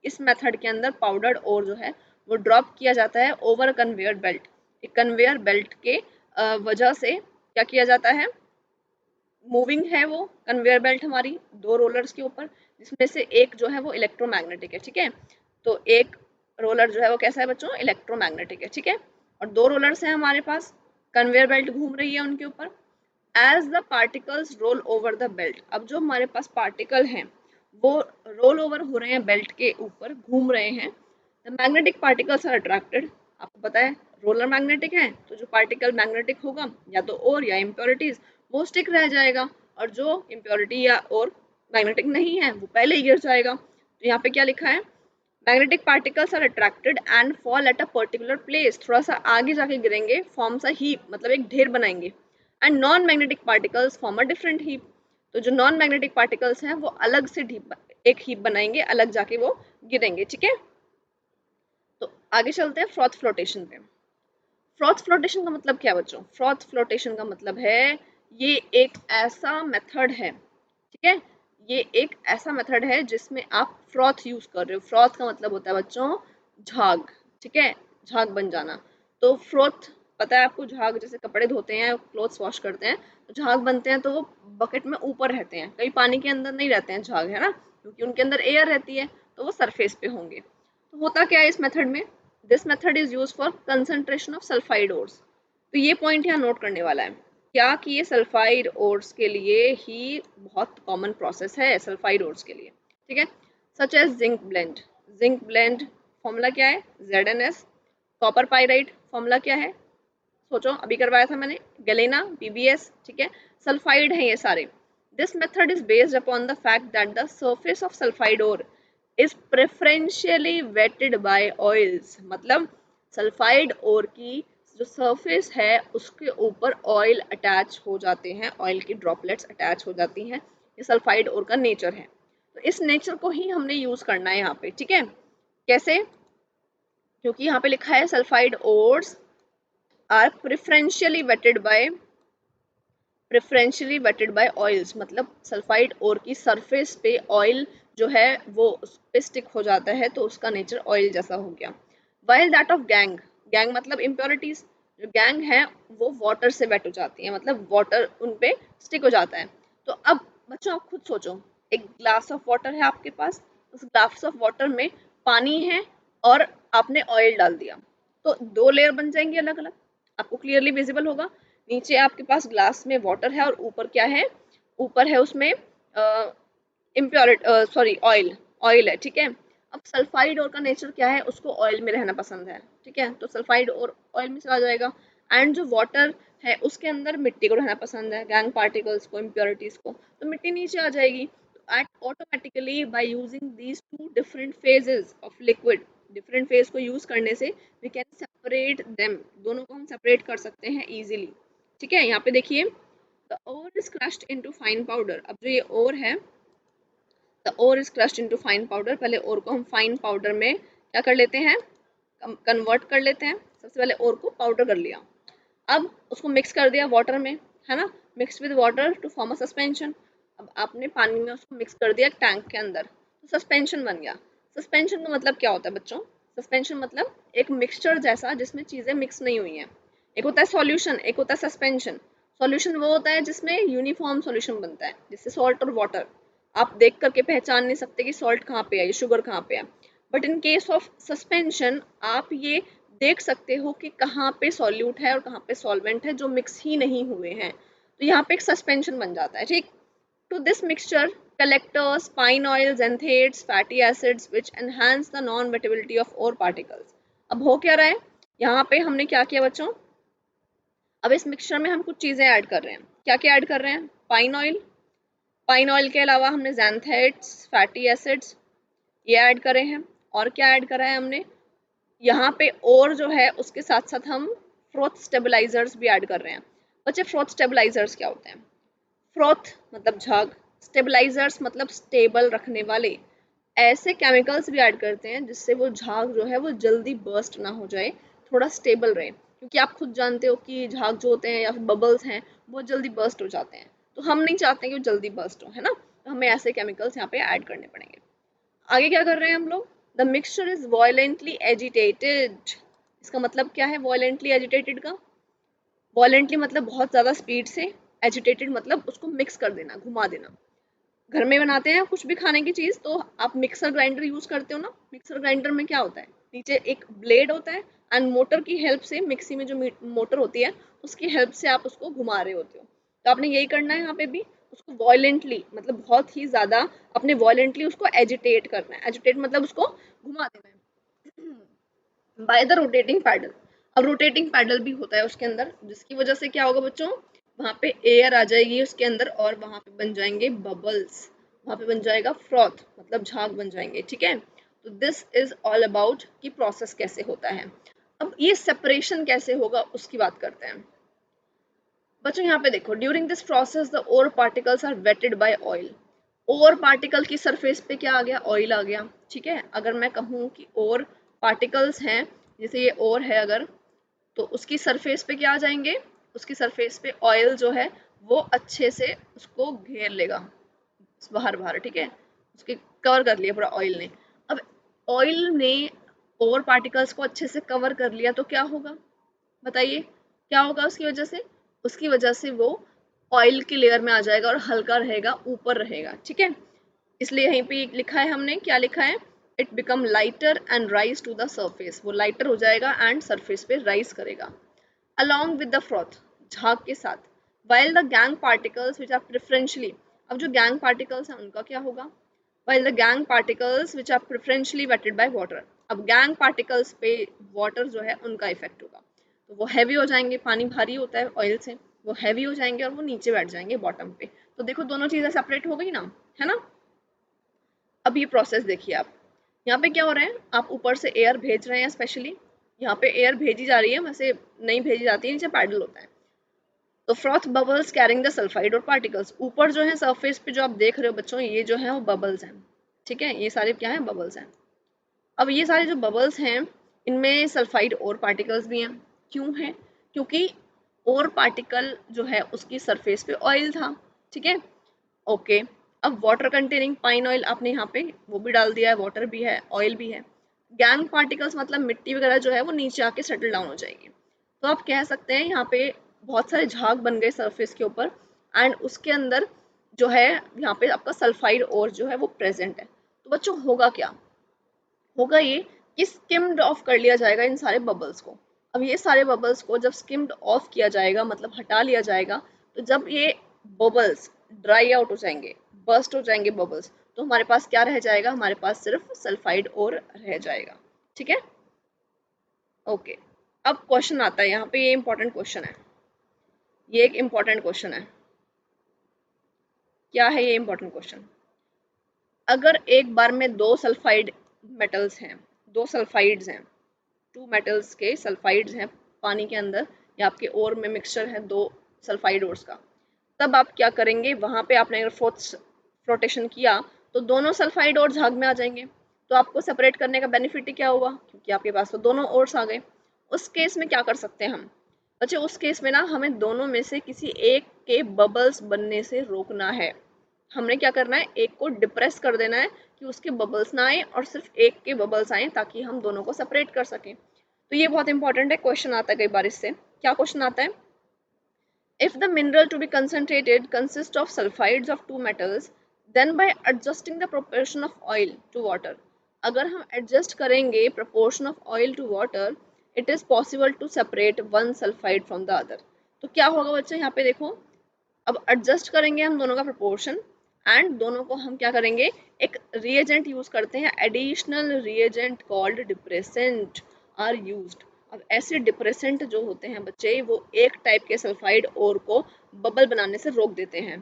A: इस मेथड के अंदर पाउडर्ड ओर जो है वो ड्रॉप किया जाता है ओवर कन्वेयर बेल्ट। एक कन्वेयर बेल्ट के वजह से क्या किया जाता है, मूविंग है वो कन्वेयर बेल्ट हमारी दो रोलर्स के ऊपर, जिसमें से एक जो है वो इलेक्ट्रोमैग्नेटिक है, ठीक है। तो एक रोलर जो है वो कैसा है बच्चों, इलेक्ट्रोमैग्नेटिक है, ठीक है। और दो रोलर्स हैं हमारे पास, कन्वेयर बेल्ट घूम रही है उनके ऊपर। As the particles roll over the belt, अब जो हमारे पास पार्टिकल हैं वो रोल ओवर हो रहे हैं बेल्ट के ऊपर, घूम रहे हैं। The magnetic particles are attracted, आपको पता है रोलर मैग्नेटिक है तो जो पार्टिकल मैग्नेटिक होगा या तो और या इम्प्योरिटीज वो स्टिक रह जाएगा, और जो इम्प्योरिटी या और मैग्नेटिक नहीं है वो पहले ही गिर जाएगा। तो यहाँ पे क्या लिखा है, magnetic particles are attracted and fall at a particular place, थोड़ा सा आगे जाके गिरेंगे, फॉर्म्स अ हीप मतलब एक ढेर बनाएंगे। And non magnetic particles form a different heap, तो जो नॉन मैग्नेटिक पार्टिकल्स हैं वो अलग से एक हीप बनाएंगे, अलग जाके वो गिरेंगे, ठीक है। तो आगे चलते हैं फ्रॉथ फ्लोटेशन पे। फ्रॉथ फ्लोटेशन का मतलब क्या बच्चों, फ्रॉथ फ्लोटेशन का मतलब है ये एक ऐसा मेथड है, ठीक है, ये एक ऐसा मेथड है जिसमें आप फ्रॉथ यूज कर रहे हो। फ्रॉथ का मतलब होता है बच्चों झाग, ठीक है, झाग बन जाना। तो फ्रॉथ पता है आपको, झाग जैसे कपड़े धोते हैं, क्लोथ्स वॉश करते हैं तो झाग बनते हैं, तो वो बकेट में ऊपर रहते हैं, कहीं पानी के अंदर नहीं रहते हैं झाग, है ना, क्योंकि उनके अंदर एयर रहती है तो वो सरफेस पे होंगे। तो होता क्या है इस मेथड में, this method is use for concentration of sulphide ores. तो ये पॉइंट यहाँ नोट करने वाला है क्या कि ये सल्फाइड ओर्स के लिए ही बहुत कॉमन प्रोसेस है, सल्फाइड ओर्स के लिए, ठीक है। Such as zinc blende, zinc blende formula क्या है ZnS। कॉपर पाइराइट फॉर्मूला क्या है, सोचो अभी करवाया था मैंने, गलेना PbS, ठीक है। सल्फाइड है ये सारे। This method is based upon the fact that the surface of sulphide ore is preferentially wetted by oils, मतलब सल्फाइड ओर की जो सरफेस है उसके ऊपर ऑयल अटैच हो जाते हैं, ऑयल की ड्रॉपलेट्स अटैच हो जाती हैं, ये सल्फाइड ओर का नेचर है। तो इस नेचर को ही हमने यूज करना है यहाँ पे, ठीक है। कैसे, क्योंकि यहाँ पे लिखा है sulphide ores are preferentially wetted by oils, मतलब सल्फाइड ओर की सरफेस पे ऑयल जो है वो उस पे स्टिक हो जाता है, तो उसका नेचर ऑयल जैसा हो गया। While that of gang, gang मतलब इम्प्योरिटीज, जो गैंग है वो वाटर से वेट हो जाती है, मतलब वाटर उन पे स्टिक हो जाता है। तो अब बच्चों आप खुद सोचो, एक ग्लास ऑफ वाटर है आपके पास, उस ग्लास ऑफ वाटर में पानी है और आपने ऑयल डाल दिया, तो दो लेयर बन जाएंगी अलग अलग, आपको क्लियरली विजिबल होगा। नीचे आपके पास ग्लास में वाटर है और ऊपर क्या है, ऊपर है उसमें इम्प्योरिटी, सॉरी ऑयल, ऑयल है, ठीक है। अब सल्फाइड ओर का नेचर क्या है, उसको ऑयल में रहना पसंद है, ठीक है, तो सल्फाइड और ऑयल में चला जाएगा। एंड जो वाटर है उसके अंदर मिट्टी को रहना पसंद है, गैंग पार्टिकल्स को, इम्प्योरिटीज को, तो मिट्टी नीचे आ जाएगी। Automatically by using these two different phases of liquid, different phase को यूज करने से वी कैन सेपरेट देम, दोनों को हम सेपरेट कर सकते हैं इजीली, ठीक है। यहाँ पे देखिए, the ore is crushed into fine powder, अब जो ये ओर है, the ore is crushed into fine powder, पहले ओर को हम फाइन पाउडर में क्या कर लेते हैं, कन्वर्ट कर लेते हैं। सबसे पहले ओर को पाउडर कर लिया, अब उसको मिक्स कर दिया वाटर में, है ना, mix with water to form a suspension. अब आपने पानी में उसको मिक्स कर दिया टैंक के अंदर, तो सस्पेंशन बन गया। सस्पेंशन का मतलब क्या होता है बच्चों, सस्पेंशन मतलब एक मिक्सचर जैसा जिसमें चीज़ें मिक्स नहीं हुई हैं। एक होता है सॉल्यूशन, एक होता है सस्पेंशन। सॉल्यूशन वो होता है जिसमें यूनिफॉर्म सॉल्यूशन बनता है, जैसे सॉल्ट और वाटर, आप देख करके पहचान नहीं सकते कि सॉल्ट कहाँ पे है, शुगर कहाँ पे है। But in case of suspension आप ये देख सकते हो कि कहाँ पे सॉल्यूट है और कहाँ पे सॉल्वेंट है जो मिक्स ही नहीं हुए हैं, तो यहाँ पे एक सस्पेंशन बन जाता है, ठीक। To this mixture collectors, fine oils, xanthates, fatty acids which enhance the non-wettability of ore particles। अब हो क्या रहा है, यहाँ पे हमने क्या किया बच्चों, अब इस मिक्सचर में हम कुछ चीज़ें ऐड कर रहे हैं, क्या क्या ऐड कर रहे हैं, पाइन ऑयल, पाइन ऑयल के अलावा हमने xanthates, फैटी एसिड्स ये ऐड करे हैं, और क्या ऐड करा है हमने यहाँ पे, और जो है उसके साथ साथ हम फ्रोथ स्टेबलाइजर्स भी ऐड कर रहे हैं। बच्चे फ्रोथ स्टेबलाइजर्स क्या होते हैं, फ्रॉथ मतलब झाग, स्टेबलाइजर्स मतलब स्टेबल रखने वाले। ऐसे केमिकल्स भी ऐड करते हैं जिससे वो झाग जो है वो जल्दी बर्स्ट ना हो जाए, थोड़ा स्टेबल रहे, क्योंकि आप खुद जानते हो कि झाग जो होते हैं या फिर बबल्स हैं वो जल्दी बर्स्ट हो जाते हैं, तो हम नहीं चाहते कि वो जल्दी बर्स्ट हो, है ना, तो हमें ऐसे केमिकल्स यहाँ पे ऐड करने पड़ेंगे। आगे क्या कर रहे हैं हम लोग, द मिक्सचर इज वॉयलेंटली एजिटेटेड। इसका मतलब क्या है वॉयलेंटली एजिटेटेड का, वॉयलेंटली मतलब बहुत ज़्यादा स्पीड से, एजिटेटेड मतलब उसको मिक्स कर देना, घुमा देना। घर में बनाते हैं कुछ भी खाने की चीज़ तो आप मिक्सर ग्राइंडर यूज़ करते हो ना, मिक्सर ग्राइंडर में क्या होता है, नीचे एक ब्लेड होता है एंड मोटर की हेल्प से, मिक्सी में जो मोटर होती है उसकी हेल्प से आप उसको घुमा रहे होते हो, तो आपने यही करना है यहाँ पे भी, उसको वॉयलेंटली मतलब बहुत ही ज़्यादा अपने वॉयलेंटली उसको एजिटेट करना है, एजिटेट मतलब उसको घुमा देना है बाय द रोटेटिंग पैडल। अब रोटेटिंग पैडल भी होता है उसके अंदर, जिसकी वजह से क्या होगा बच्चों, वहां पे एयर आ जाएगी उसके अंदर और वहां पे बन जाएंगे बबल्स, वहां पे बन जाएगा फ्रॉथ मतलब झाग बन जाएंगे, ठीक है। तो दिस इज ऑल अबाउट कि प्रोसेस कैसे होता है। अब ये सेपरेशन कैसे होगा उसकी बात करते हैं। बच्चों यहाँ पे देखो, during this process the ore particles are wetted by oil. Ore particle की सरफेस पे क्या आ गया, ऑयल आ गया, ठीक है। अगर मैं कहूँ कि ओर पार्टिकल्स हैं, जैसे ये ओर है अगर, तो उसकी सरफेस पे क्या आ जाएंगे, उसकी सरफेस पे ऑयल जो है वो अच्छे से उसको घेर लेगा, बाहर बाहर, ठीक है, उसके कवर कर लिया पूरा ऑयल ने। अब ऑयल ने ओर पार्टिकल्स को अच्छे से कवर कर लिया तो क्या होगा, बताइए क्या होगा उसकी वजह से, उसकी वजह से वो ऑयल की लेयर में आ जाएगा और हल्का रहेगा, ऊपर रहेगा, ठीक है। इसलिए यहीं पे लिखा है हमने, क्या लिखा है, it become lighter and rise to the surface, वो लाइटर हो जाएगा एंड सरफेस पे राइज करेगा along with the froth, झाग के साथ। while the gang particles which are preferentially, अब जो gang particles हैं उनका क्या होगा, while the gang particles which are preferentially wetted by water, अब gang particles पे water जो है उनका इफेक्ट होगा, तो वो हैवी हो जाएंगे, पानी भारी होता है ऑयल से, वो हैवी हो जाएंगे और वो नीचे बैठ जाएंगे बॉटम पे। तो देखो दोनों चीजें सेपरेट हो गई ना, है ना। अब ये प्रोसेस देखिए आप, यहाँ पे क्या हो रहा है, आप ऊपर से एयर भेज रहे हैं, स्पेशली यहाँ पे एयर भेजी जा रही है, वैसे नहीं भेजी जाती है, नीचे पैडल होता है। तो froth bubbles carrying the sulphide ore particles, ऊपर जो है सरफेस पे जो आप देख रहे हो बच्चों, ये जो है वो बबल्स हैं, ठीक है, ये सारे क्या हैं, बबल्स हैं। अब ये सारे जो बबल्स हैं इनमें सल्फाइड और पार्टिकल्स भी हैं, क्यों है, क्योंकि और पार्टिकल जो है उसकी सरफेस पे ऑयल था, ठीक है, ओके। अब वाटर कंटेनिंग पाइन ऑयल आपने यहाँ पे वो भी डाल दिया है, वाटर भी है ऑयल भी है। गैंग पार्टिकल्स मतलब मिट्टी वगैरह जो है वो नीचे आके सेटल डाउन हो जाएगी, तो आप कह सकते हैं यहाँ पे बहुत सारे झाग बन गए सरफेस के ऊपर एंड उसके अंदर जो है यहाँ पे आपका सल्फाइड और जो है वो प्रेजेंट है। तो बच्चों होगा क्या, होगा ये कि स्किम्ड ऑफ कर लिया जाएगा इन सारे बबल्स को। अब ये सारे बबल्स को जब स्किम्ड ऑफ किया जाएगा मतलब हटा लिया जाएगा, तो जब ये बबल्स ड्राई आउट हो जाएंगे, बर्स्ट हो जाएंगे बबल्स, तो हमारे पास क्या रह जाएगा, हमारे पास सिर्फ सल्फाइड और रह जाएगा, ठीक है, ओके। अब क्वेश्चन आता है यहाँ पे, ये इंपॉर्टेंट क्वेश्चन है, ये एक इंपॉर्टेंट क्वेश्चन है। क्या है ये इंपॉर्टेंट क्वेश्चन, अगर एक बार में दो सल्फाइड मेटल्स हैं, दो सल्फाइड्स हैं, टू मेटल्स के सल्फाइड्स हैं पानी के अंदर, या आपके ओर में मिक्सचर है दो सल्फाइड ओर्स का, तब आप क्या करेंगे, वहां पे आपने अगर फोर्थ फ्लोटेशन किया तो दोनों सल्फाइड और झाग में आ जाएंगे, तो आपको सेपरेट करने का बेनिफिट ही क्या हुआ, क्योंकि आपके पास तो दोनों ओर्स आ गए। उस केस में क्या कर सकते हैं हम बच्चे, उस केस में ना हमें दोनों में से किसी एक के बबल्स बनने से रोकना है। हमने क्या करना है, एक को डिप्रेस कर देना है कि उसके बबल्स ना आए और सिर्फ एक के बबल्स आए, ताकि हम दोनों को सेपरेट कर सकें। तो ये बहुत इंपॉर्टेंट है, क्वेश्चन आता है कई बार इससे। क्या क्वेश्चन आता है, if the mineral to be concentrated consists of sulfides of two metals, then by adjusting the proportion of oil to water, अगर हम adjust करेंगे proportion of oil to water, it is possible to separate one sulfide from the other। तो क्या होगा बच्चे, यहाँ पे देखो, अब adjust करेंगे हम दोनों का proportion एंड दोनों को हम क्या करेंगे, एक reagent यूज करते हैं, additional reagent called depressant are used। अब ऐसे डिप्रेसेंट जो होते हैं बच्चे, वो एक टाइप के सल्फाइड और को बबल बनाने से रोक देते हैं,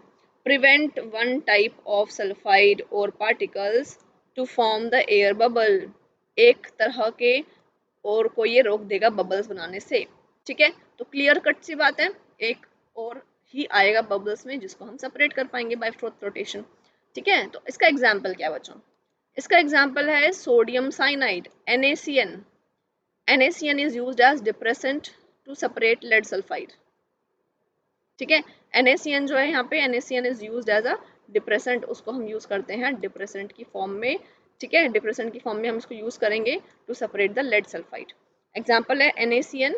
A: prevent one type of sulphide ore particles to form the air bubble, एक तरह के और को ये रोक देगा बबल्स बनाने से, ठीक है। तो क्लियर कट सी बात है, एक और ही आएगा बबल्स में, जिसको हम सेपरेट कर पाएंगे बाय फ्लोटेशन। ठीक है, तो इसका एग्जाम्पल क्या है बच्चों? इसका एग्जाम्पल है sodium cyanide, NaCN। NaCN is used as depressant to separate lead sulfide। ठीक है, NaCN जो है यहाँ पे NaCN is used as a depressant, उसको हम यूज करते हैं डिप्रेसेंट की फॉर्म में। ठीक है, डिप्रेसेंट की फॉर्म में हम इसको यूज करेंगे to separate the lead sulphide. Example है NaCN।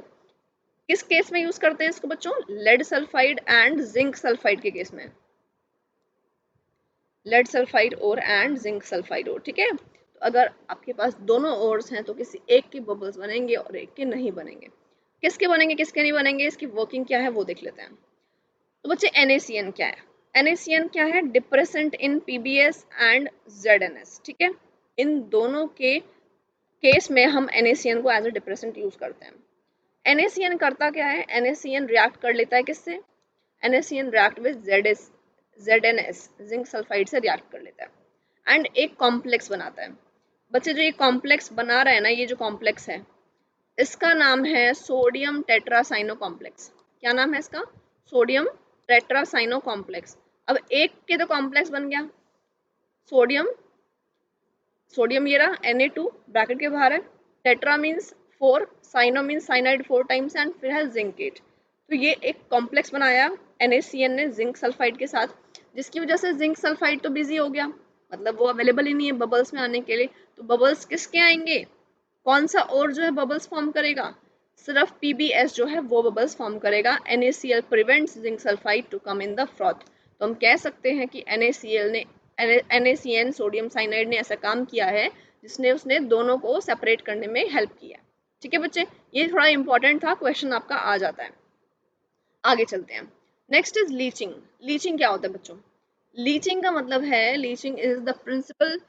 A: किस केस में यूज करते हैं इसको बच्चों? Lead sulphide and zinc sulphide के केस में, lead sulphide ore and zinc sulphide ore. ठीक है, तो अगर आपके पास दोनों ओर्स हैं तो किसी एक के बबल्स बनेंगे और एक के नहीं बनेंगे। किसके बनेंगे किसके नहीं बनेंगे, इसकी वर्किंग क्या है वो देख लेते हैं। तो बच्चे NaCN क्या है? NaCN क्या है? Depressant in PbS and ZNS। ठीक है, इन दोनों के केस में हम NaCN को एज ए डिप्रेसेंट यूज करते हैं। NaCN करता क्या है? NaCN रिएक्ट कर लेता है किससे? NaCN react with ZNS, zinc sulphide से रिएक्ट कर लेता है एंड एक कॉम्प्लेक्स बनाता है। बच्चे जो ये कॉम्प्लेक्स बना रहे हैं ना, ये जो कॉम्प्लेक्स है इसका नाम है सोडियम टेट्रासाइनो कॉम्प्लेक्स। क्या नाम है इसका? Sodium tetracyano complex. अब एक के तो कॉम्प्लेक्स बन गया सोडियम, सोडियम ये रहा Na2 ब्रैकेट के बाहर है, tetra means 4, cyano means cyanide 4 times and फिर है जिंक 8। तो ये एक कॉम्प्लेक्स बनाया NaCN ने जिंक सल्फाइड के साथ, जिसकी वजह से जिंक सल्फाइड तो बिजी हो गया, मतलब वो अवेलेबल ही नहीं है बबल्स में आने के लिए। तो बबल्स किसके आएंगे? कौन सा और जो है बबल्स फॉर्म करेगा? सिर्फ PbS जो है वो बबल्स फॉर्म करेगा। NaCl prevents zinc sulphide to come in the froth. तो हम कह सकते हैं कि NaCN सोडियम साइनाइड ने ऐसा काम किया है जिसने उसने दोनों को सेपरेट करने में हेल्प किया। ठीक है बच्चे, ये थोड़ा इंपॉर्टेंट था, क्वेश्चन आपका आ जाता है। आगे चलते हैं। Next is leaching. लीचिंग क्या होता है बच्चों? लीचिंग का मतलब है, लीचिंग इज द प्रिंसिपल,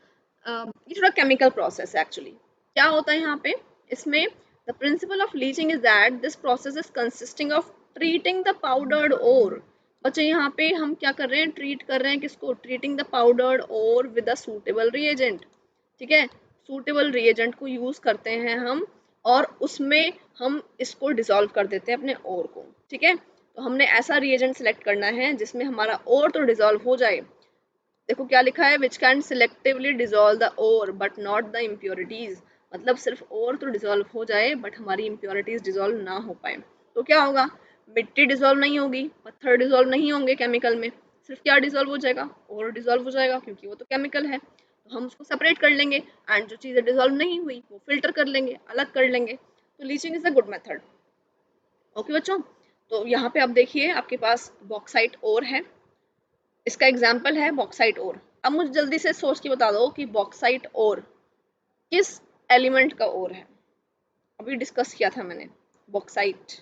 A: ये थोड़ा केमिकल प्रोसेस है एक्चुअली। क्या होता है यहाँ पे इसमें? The principle of leaching is that this process is consisting of treating the powdered ore. बच्चे यहाँ पे हम क्या कर रहे हैं? ट्रीट कर रहे हैं किसको? Treating the powdered ore with a suitable reagent. ठीक है, सूटेबल रिएजेंट को यूज करते हैं हम और उसमें हम इसको डिसॉल्व कर देते हैं अपने ओर को। ठीक है, तो हमने ऐसा रिएजेंट सिलेक्ट करना है जिसमें हमारा ओर तो डिसॉल्व हो जाए। देखो क्या लिखा है, which can selectively dissolve the ore but not the impurities. मतलब सिर्फ ओर तो डिसॉल्व हो जाए बट हमारी इम्प्योरिटीज डिसॉल्व ना हो पाए। तो क्या होगा? मिट्टी डिसॉल्व नहीं होगी, पत्थर डिसॉल्व नहीं होंगे केमिकल में, सिर्फ क्या डिसॉल्व हो जाएगा? ओर डिसॉल्व हो जाएगा, क्योंकि वो तो केमिकल है। तो हम उसको सेपरेट कर लेंगे एंड जो चीज़ें डिसॉल्व नहीं हुई वो फिल्टर कर लेंगे, अलग कर लेंगे। तो leaching is a good method. Okay बच्चों, तो यहाँ पे आप देखिए आपके पास बॉक्साइट ओर है, इसका एग्जाम्पल है बॉक्साइट ओर। अब मुझे जल्दी से सोच के बता दो कि बॉक्साइट ओर किस एलिमेंट का ओर है? अभी डिस्कस किया था मैंने, बॉक्साइट,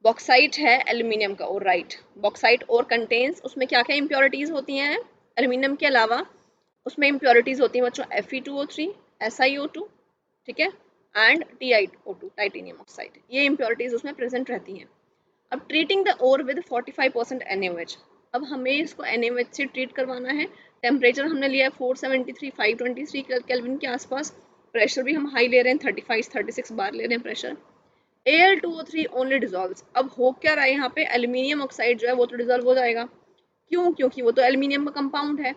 A: बॉक्साइट है एल्यूमिनियम का ओर, राइट। बॉक्साइट ओर कंटेन्स, उसमें क्या क्या इंप्योरिटीज होती हैं एल्यूमिनियम के अलावा? उसमें इंप्योरिटीज होती हैं बच्चों Fe2O3, SiO2, ठीक है, एंड TiO2 टाइटेनियम ऑक्साइड। ये इंप्योरिटीज उसमें प्रेजेंट रहती हैं। अब treating the ore with 45% NaOH। अब हमें इसको NaOH से ट्रीट करवाना है। टेम्परेचर हमने लिया है 473 523 केल्विन के आसपास। प्रेशर भी हम हाई ले रहे हैं, 35-36 बार ले रहे हैं प्रेशर। Al2O3 only dissolves. अब हो क्या रहा है यहाँ पे? एल्यूमिनियम ऑक्साइड जो है वो तो डिजॉल्व हो जाएगा, क्यों? क्योंकि वो तो एल्यूमिनियम का कंपाउंड है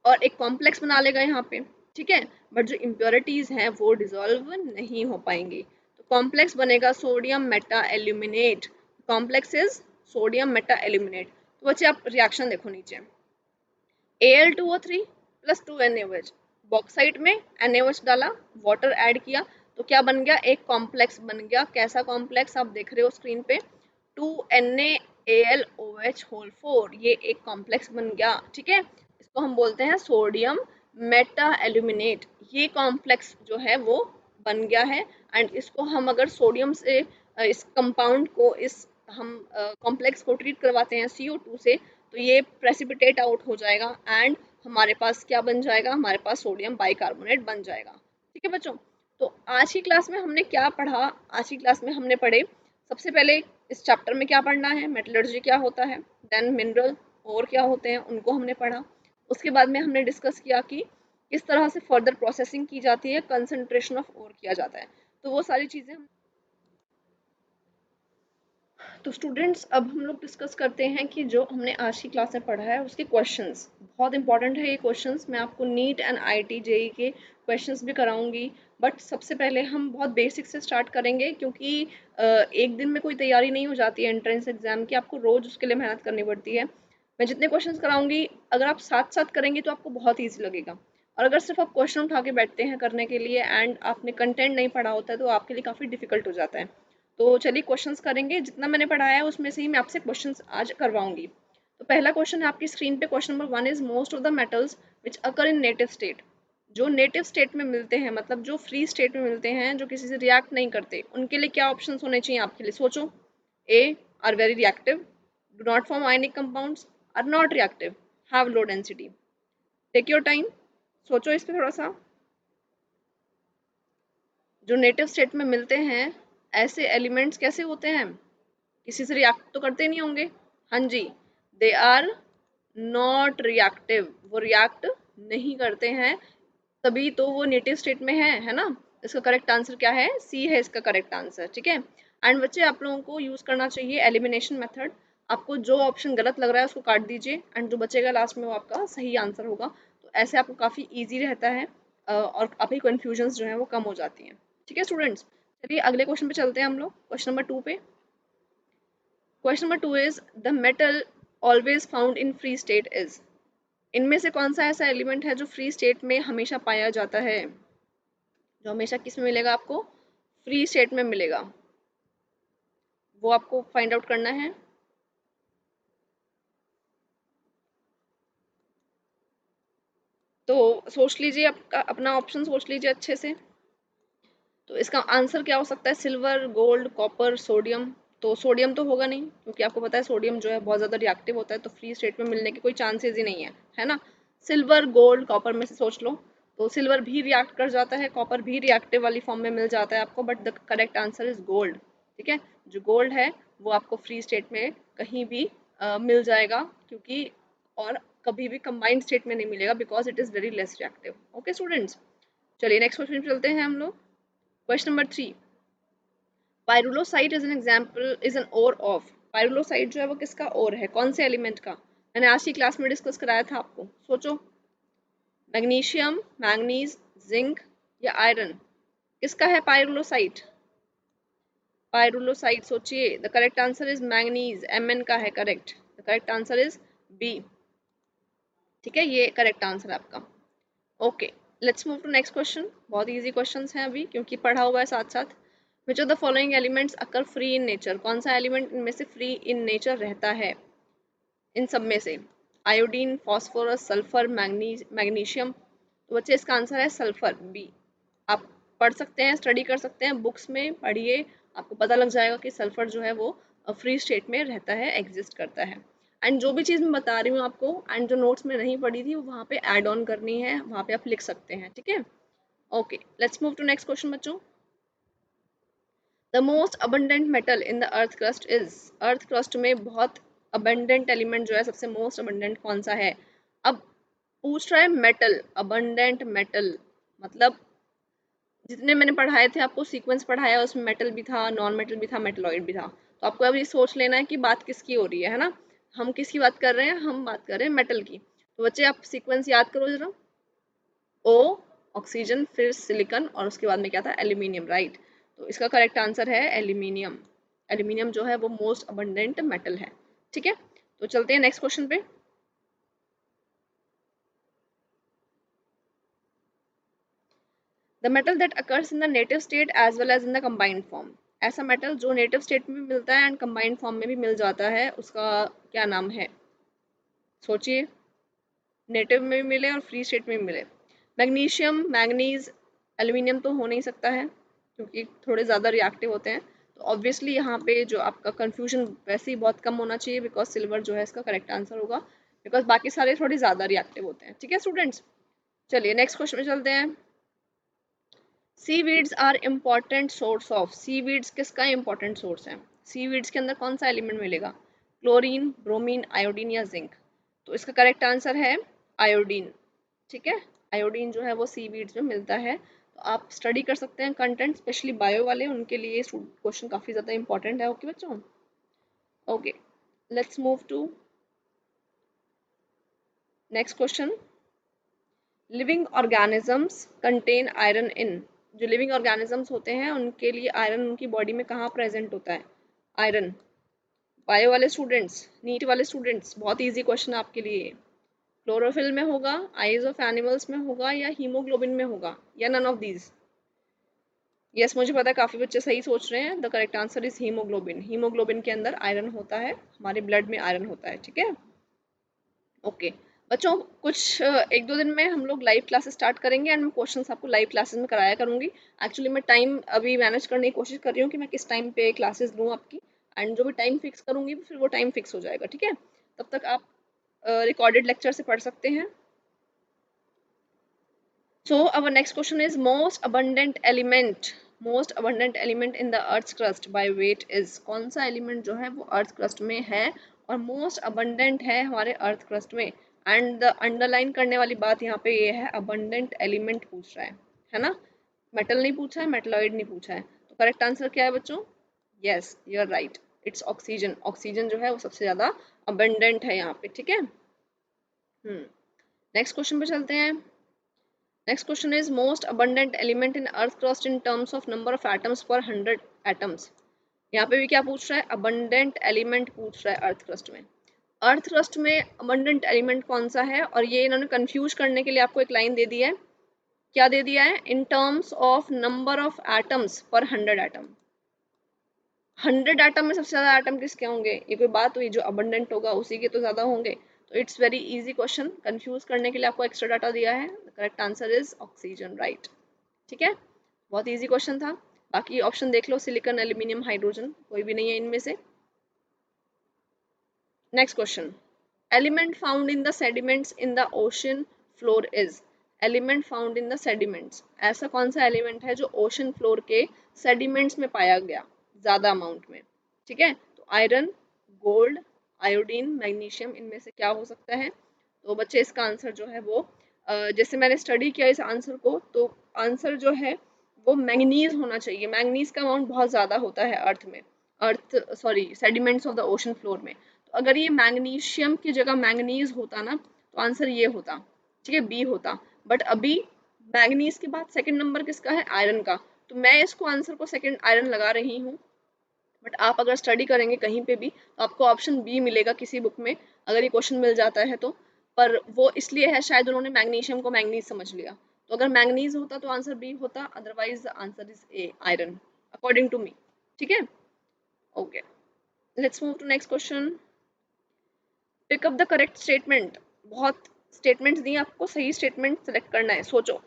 A: और एक कॉम्प्लेक्स बना लेगा यहाँ पे। ठीक है, बट जो इम्प्योरिटीज हैं वो डिजॉल्व नहीं हो पाएंगी। तो कॉम्प्लेक्स बनेगा sodium Meta aluminate. Complex is sodium Meta aluminate. तो बच्चे आप रिएक्शन देखो नीचे, Al2O3 प्लस 2 NaOH, बॉक्साइट में NaOH डाला, वाटर ऐड किया, तो क्या बन गया? एक कॉम्प्लेक्स बन गया। कैसा कॉम्प्लेक्स? आप देख रहे हो स्क्रीन पे, 2NaAlOH होल 4, ये एक कॉम्प्लेक्स बन गया। ठीक है, इसको हम बोलते हैं सोडियम मेटा एल्यूमिनेट। ये कॉम्प्लेक्स जो है वो बन गया है एंड इसको हम अगर सोडियम से इस कंपाउंड को, इस हम कॉम्प्लेक्स को ट्रीट करवाते हैं CO2 से, तो ये प्रेसिपिटेट आउट हो जाएगा एंड हमारे पास क्या बन जाएगा? हमारे पास सोडियम बाइकार्बोनेट बन जाएगा। ठीक है बच्चों, तो आज की क्लास में हमने क्या पढ़ा? आज की क्लास में हमने पढ़े, सबसे पहले इस चैप्टर में क्या पढ़ना है, मेटलर्जी क्या होता है, देन मिनरल और क्या होते हैं उनको हमने पढ़ा। उसके बाद में हमने डिस्कस किया कि किस तरह से फर्दर प्रोसेसिंग की जाती है, कंसंट्रेशन ऑफ ओर किया जाता है। तो वो सारी चीज़ें तो स्टूडेंट्स अब हम लोग डिस्कस करते हैं कि जो हमने आज की क्लास में पढ़ा है उसके क्वेश्चंस। बहुत इंपॉर्टेंट है ये क्वेश्चंस। मैं आपको नीट एंड आईआईटी जेईई के क्वेश्चंस भी कराऊंगी, बट सबसे पहले हम बहुत बेसिक से स्टार्ट करेंगे, क्योंकि एक दिन में कोई तैयारी नहीं हो जाती है एंट्रेंस एग्जाम की, आपको रोज उसके लिए मेहनत करनी पड़ती है। मैं जितने क्वेश्चंस कराऊंगी अगर आप साथ साथ करेंगे तो आपको बहुत ईजी लगेगा, और अगर सिर्फ आप क्वेश्चन उठा के बैठते हैं करने के लिए एंड आपने कंटेंट नहीं पढ़ा होता है तो आपके लिए काफ़ी डिफिकल्ट हो जाता है। तो चलिए क्वेश्चंस करेंगे, जितना मैंने पढ़ाया है उसमें से ही मैं आपसे क्वेश्चंस आज करवाऊंगी। तो पहला क्वेश्चन है आपकी स्क्रीन पे, question number 1 is most of the metals which occur in native state. जो नेटिव स्टेट में मिलते हैं, मतलब जो फ्री स्टेट में मिलते हैं, जो किसी से रिएक्ट नहीं करते, उनके लिए क्या ऑप्शंस होने चाहिए आपके लिए, सोचो। A are very reactive, do not form ionic compounds, are not reactive, have low density. Take your time, सोचो इस पे थोड़ा सा। जो नेटिव स्टेट में मिलते हैं ऐसे एलिमेंट्स कैसे होते हैं, किसी से रिएक्ट तो करते नहीं होंगे। हाँ जी, दे आर नॉट रिएक्टिव, वो रिएक्ट नहीं करते हैं, तभी तो वो नेटिव स्टेट में है ना। इसका करेक्ट आंसर क्या है, सी है इसका करेक्ट आंसर, ठीक है। एंड बच्चे आप लोगों को यूज करना चाहिए एलिमिनेशन मेथड। आपको जो ऑप्शन गलत लग रहा है उसको काट दीजिए एंड जो बचेगा लास्ट में वो आपका सही आंसर होगा। तो ऐसे आपको काफी इजी रहता है और आपकी कंफ्यूजन जो है वो कम हो जाती हैं। ठीक है स्टूडेंट्स, चलिए अगले क्वेश्चन पे चलते हैं हम लोग, क्वेश्चन नंबर 2 पे। Question number 2 is the metal always found in free state is. इनमें से कौन सा ऐसा एलिमेंट है जो फ्री स्टेट में हमेशा पाया जाता है, जो हमेशा किस में मिलेगा आपको, फ्री स्टेट में मिलेगा, वो आपको फाइंड आउट करना है। तो सोच लीजिए, आपका अपना ऑप्शन सोच लीजिए अच्छे से। तो इसका आंसर क्या हो सकता है, सिल्वर, गोल्ड, कॉपर, सोडियम। तो सोडियम तो होगा नहीं, क्योंकि आपको पता है सोडियम जो है बहुत ज़्यादा रिएक्टिव होता है, तो फ्री स्टेट में मिलने के कोई चांसेस ही नहीं है ना। सिल्वर, गोल्ड, कॉपर में से सोच लो। तो सिल्वर भी रिएक्ट कर जाता है, कॉपर भी रिएक्टिव वाली फॉर्म में मिल जाता है आपको, but the correct answer is gold. ठीक है, जो गोल्ड है वो आपको फ्री स्टेट में कहीं भी मिल जाएगा, क्योंकि और कभी भी कंबाइंड स्टेट में नहीं मिलेगा, because it is very less reactive. Okay students, चलिए नेक्स्ट क्वेश्चन पे चलते हैं हम लोग। Question number 3, pyrolusite is an example is an ore of. Pyrolusite जो है वो किसका ओर है, कौन से एलिमेंट का, मैंने आज की क्लास में डिस्कस कराया था आपको, सोचो। मैग्नीशियम, मैंगनीज, जिंक या आयरन, किसका है पाइरुलोसाइट। पाइरुलोसाइट सोचिए, the correct answer is manganese, Mn का है correct, the correct answer is B. ठीक है, ये करेक्ट आंसर है आपका। Okay, let's move to next question. बहुत इजी क्वेश्चंस हैं अभी, क्योंकि पढ़ा हुआ है साथ साथ। Which of the following elements occur free in nature, कौन सा एलिमेंट इनमें से फ्री इन नेचर रहता है, इन सब में से। Iodine, phosphorus, sulphur, magnesium. तो बच्चे इसका आंसर है सल्फर, बी। आप पढ़ सकते हैं, स्टडी कर सकते हैं, बुक्स में पढ़िए, आपको पता लग जाएगा कि सल्फर जो है वो फ्री स्टेट में रहता है, एग्जिस्ट करता है। एंड जो भी चीज़ मैं बता रही हूँ आपको एंड जो नोट्स में नहीं पढ़ी थी वो वहाँ पे ऐड ऑन करनी है, वहाँ पे आप लिख सकते हैं, ठीक है। Okay, let's move to next question बच्चों। The most abundant metal in the earth crust is. Earth crust में बहुत अबंडेंट एलिमेंट जो है, सबसे मोस्ट अबंडेंट कौन सा है। अब पूछ रहा है मेटल, अबंडेंट मेटल, मतलब जितने मैंने पढ़ाए थे आपको सीक्वेंस पढ़ाया उसमें मेटल भी था, नॉन मेटल भी था, मेटलॉइड भी था। तो आपको अब ये सोच लेना है कि बात किसकी हो रही है ना। हम किसकी बात कर रहे हैं, हम बात कर रहे हैं मेटल की। तो बच्चे आप सीक्वेंस याद करो जरा। ओ ऑक्सीजन, फिर सिलिकॉन और उसके बाद में क्या था, एल्यूमिनियम, राइट। तो इसका करेक्ट आंसर है एल्यूमिनियम। एल्यूमिनियम जो है वो मोस्ट अबंडेंट मेटल है, ठीक है। तो चलते हैं नेक्स्ट क्वेश्चन पे। The metal that occurs in the native state as well as in the combined form. ऐसा मेटल जो नेटिव स्टेट में भी मिलता है एंड कंबाइंड फॉर्म में भी मिल जाता है, उसका क्या नाम है, सोचिए। नेटिव में भी मिले और फ्री स्टेट में भी मिले। मैग्नीशियम, मैंगनीज, एल्यूमिनियम तो हो नहीं सकता है, क्योंकि थोड़े ज़्यादा रिएक्टिव होते हैं। तो ऑब्वियसली यहाँ पे जो आपका कंफ्यूजन वैसे ही बहुत कम होना चाहिए, बिकॉज सिल्वर जो है इसका करेक्ट आंसर होगा, बिकॉज बाकी सारे थोड़े ज़्यादा रिएक्टिव होते हैं, ठीक है स्टूडेंट्स। चलिए नेक्स्ट क्वेश्चन में चलते हैं। Seaweeds are important source of. Seaweeds किसका इम्पॉर्टेंट सोर्स है, सीवीड्स के अंदर कौन सा एलिमेंट मिलेगा, क्लोरीन, ब्रोमीन, आयोडीन या जिंक। तो इसका करेक्ट आंसर है आयोडीन, ठीक है। आयोडीन जो है वो सीवीड्स में मिलता है। तो आप स्टडी कर सकते हैं कंटेंट, स्पेशली बायो वाले, उनके लिए क्वेश्चन काफ़ी ज़्यादा इंपॉर्टेंट है। ओके बच्चों, okay, let's move to next question. Living organisms contain iron in, जो लिविंग ऑर्गेनिजम्स होते हैं उनके लिए आयरन उनकी बॉडी में कहाँ प्रेजेंट होता है? आयरन, बायो वाले स्टूडेंट्स, नीट वाले स्टूडेंट्स, बहुत इजी क्वेश्चन आपके लिए। क्लोरोफिल में होगा, आईज ऑफ एनिमल्स में होगा, या हीमोग्लोबिन में होगा, या नन ऑफ दीज? यस, मुझे पता है काफी बच्चे सही सोच रहे हैं। The correct answer is haemoglobin. Haemoglobin के अंदर आयरन होता है, हमारे ब्लड में आयरन होता है, ठीक है। ओके बच्चों, कुछ एक दो दिन में हम लोग लाइव क्लासेस स्टार्ट करेंगे एंड मैं क्वेश्चंस आपको लाइव क्लासेस में कराया करूंगी। एक्चुअली मैं टाइम अभी मैनेज करने की कोशिश कर रही हूँ कि मैं किस टाइम पे क्लासेस लूँ आपकी, एंड जो भी टाइम फिक्स करूंगी फिर वो टाइम फिक्स हो जाएगा, ठीक है। तब तक आप रिकॉर्डेड लेक्चर से पढ़ सकते हैं। So our next question is most abundant element in the earth's crust by weight is, कौन सा एलिमेंट जो है वो अर्थ क्रस्ट में है और मोस्ट abundant है हमारे अर्थ क्रस्ट में। एंड द अंडरलाइन करने वाली बात यहाँ पे ये है, abundant एलिमेंट पूछ रहा है ना, मेटल नहीं पूछा है, मेटलॉइड नहीं पूछा है। तो करेक्ट आंसर क्या है बच्चों? Yes, you are right, it's oxygen. Oxygen जो है वो सबसे ज्यादा abundant है यहाँ पे, ठीक है। नेक्स्ट क्वेश्चन पे चलते हैं। Next question is most abundant element in earth crust in terms of number of atoms per 100 atoms। यहाँ पे भी क्या पूछ रहा है? abundant element पूछ रहा है अर्थ क्रस्ट में। अर्थ क्रस्ट में abundant element कौन सा है? और ये इन्होंने कंफ्यूज करने के लिए आपको एक लाइन दे दी है। क्या दे दिया है? in terms of number of atoms per 100 atom। 100 atom में सबसे ज्यादा एटम किसके होंगे? ये कोई बात हुई? जो abundant होगा उसी के तो ज्यादा होंगे। तो it's very easy question, confuse करने के लिए आपको एक्स्ट्रा डाटा दिया है। Correct answer is oxygen, right, ठीक है। बहुत इजी क्वेश्चन था। बाकी ऑप्शन देख लो, सिलिकॉन, एल्यूमिनियम, हाइड्रोजन, कोई भी नहीं है इनमें से। Next question, element found in the sediments in the ocean floor is. Element found in the sediments, ऐसा कौन सा एलिमेंट है जो ओशन फ्लोर के सेडिमेंट्स में पाया गया ज्यादा अमाउंट में? ठीक है, तो आयरन, गोल्ड, आयोडीन, मैग्नीशियम, इनमें से क्या हो सकता है? तो बच्चे इसका आंसर जो है वो जैसे मैंने स्टडी किया इस आंसर को, तो आंसर जो है वो मैंगनीज होना चाहिए। मैंगनीज का अमाउंट बहुत ज्यादा होता है अर्थ में, अर्थ sorry sediments of the ocean floor में। तो अगर ये मैग्नीशियम की जगह मैंगनीज होता ना, तो आंसर ये होता, ठीक है, बी होता। बट अभी मैंगनीज के बाद सेकंड नंबर किसका है? आयरन का। तो मैं इसको आंसर को सेकंड आयरन लगा रही हूँ। बट आप अगर स्टडी करेंगे कहीं पे भी तो आपको ऑप्शन बी मिलेगा किसी बुक में, अगर ये क्वेश्चन मिल जाता है तो। पर वो इसलिए है शायद उन्होंने मैग्नीशियम को मैंगनीज समझ लिया। तो अगर मैंगनीज होता तो आंसर बी होता, otherwise the answer is A, iron, according to me, ठीक है। Okay, let's move to next question. Pick up the correct statement. बहुत स्टेटमेंट्स दिए आपको, सही स्टेटमेंट सेलेक्ट करना है, सोचो।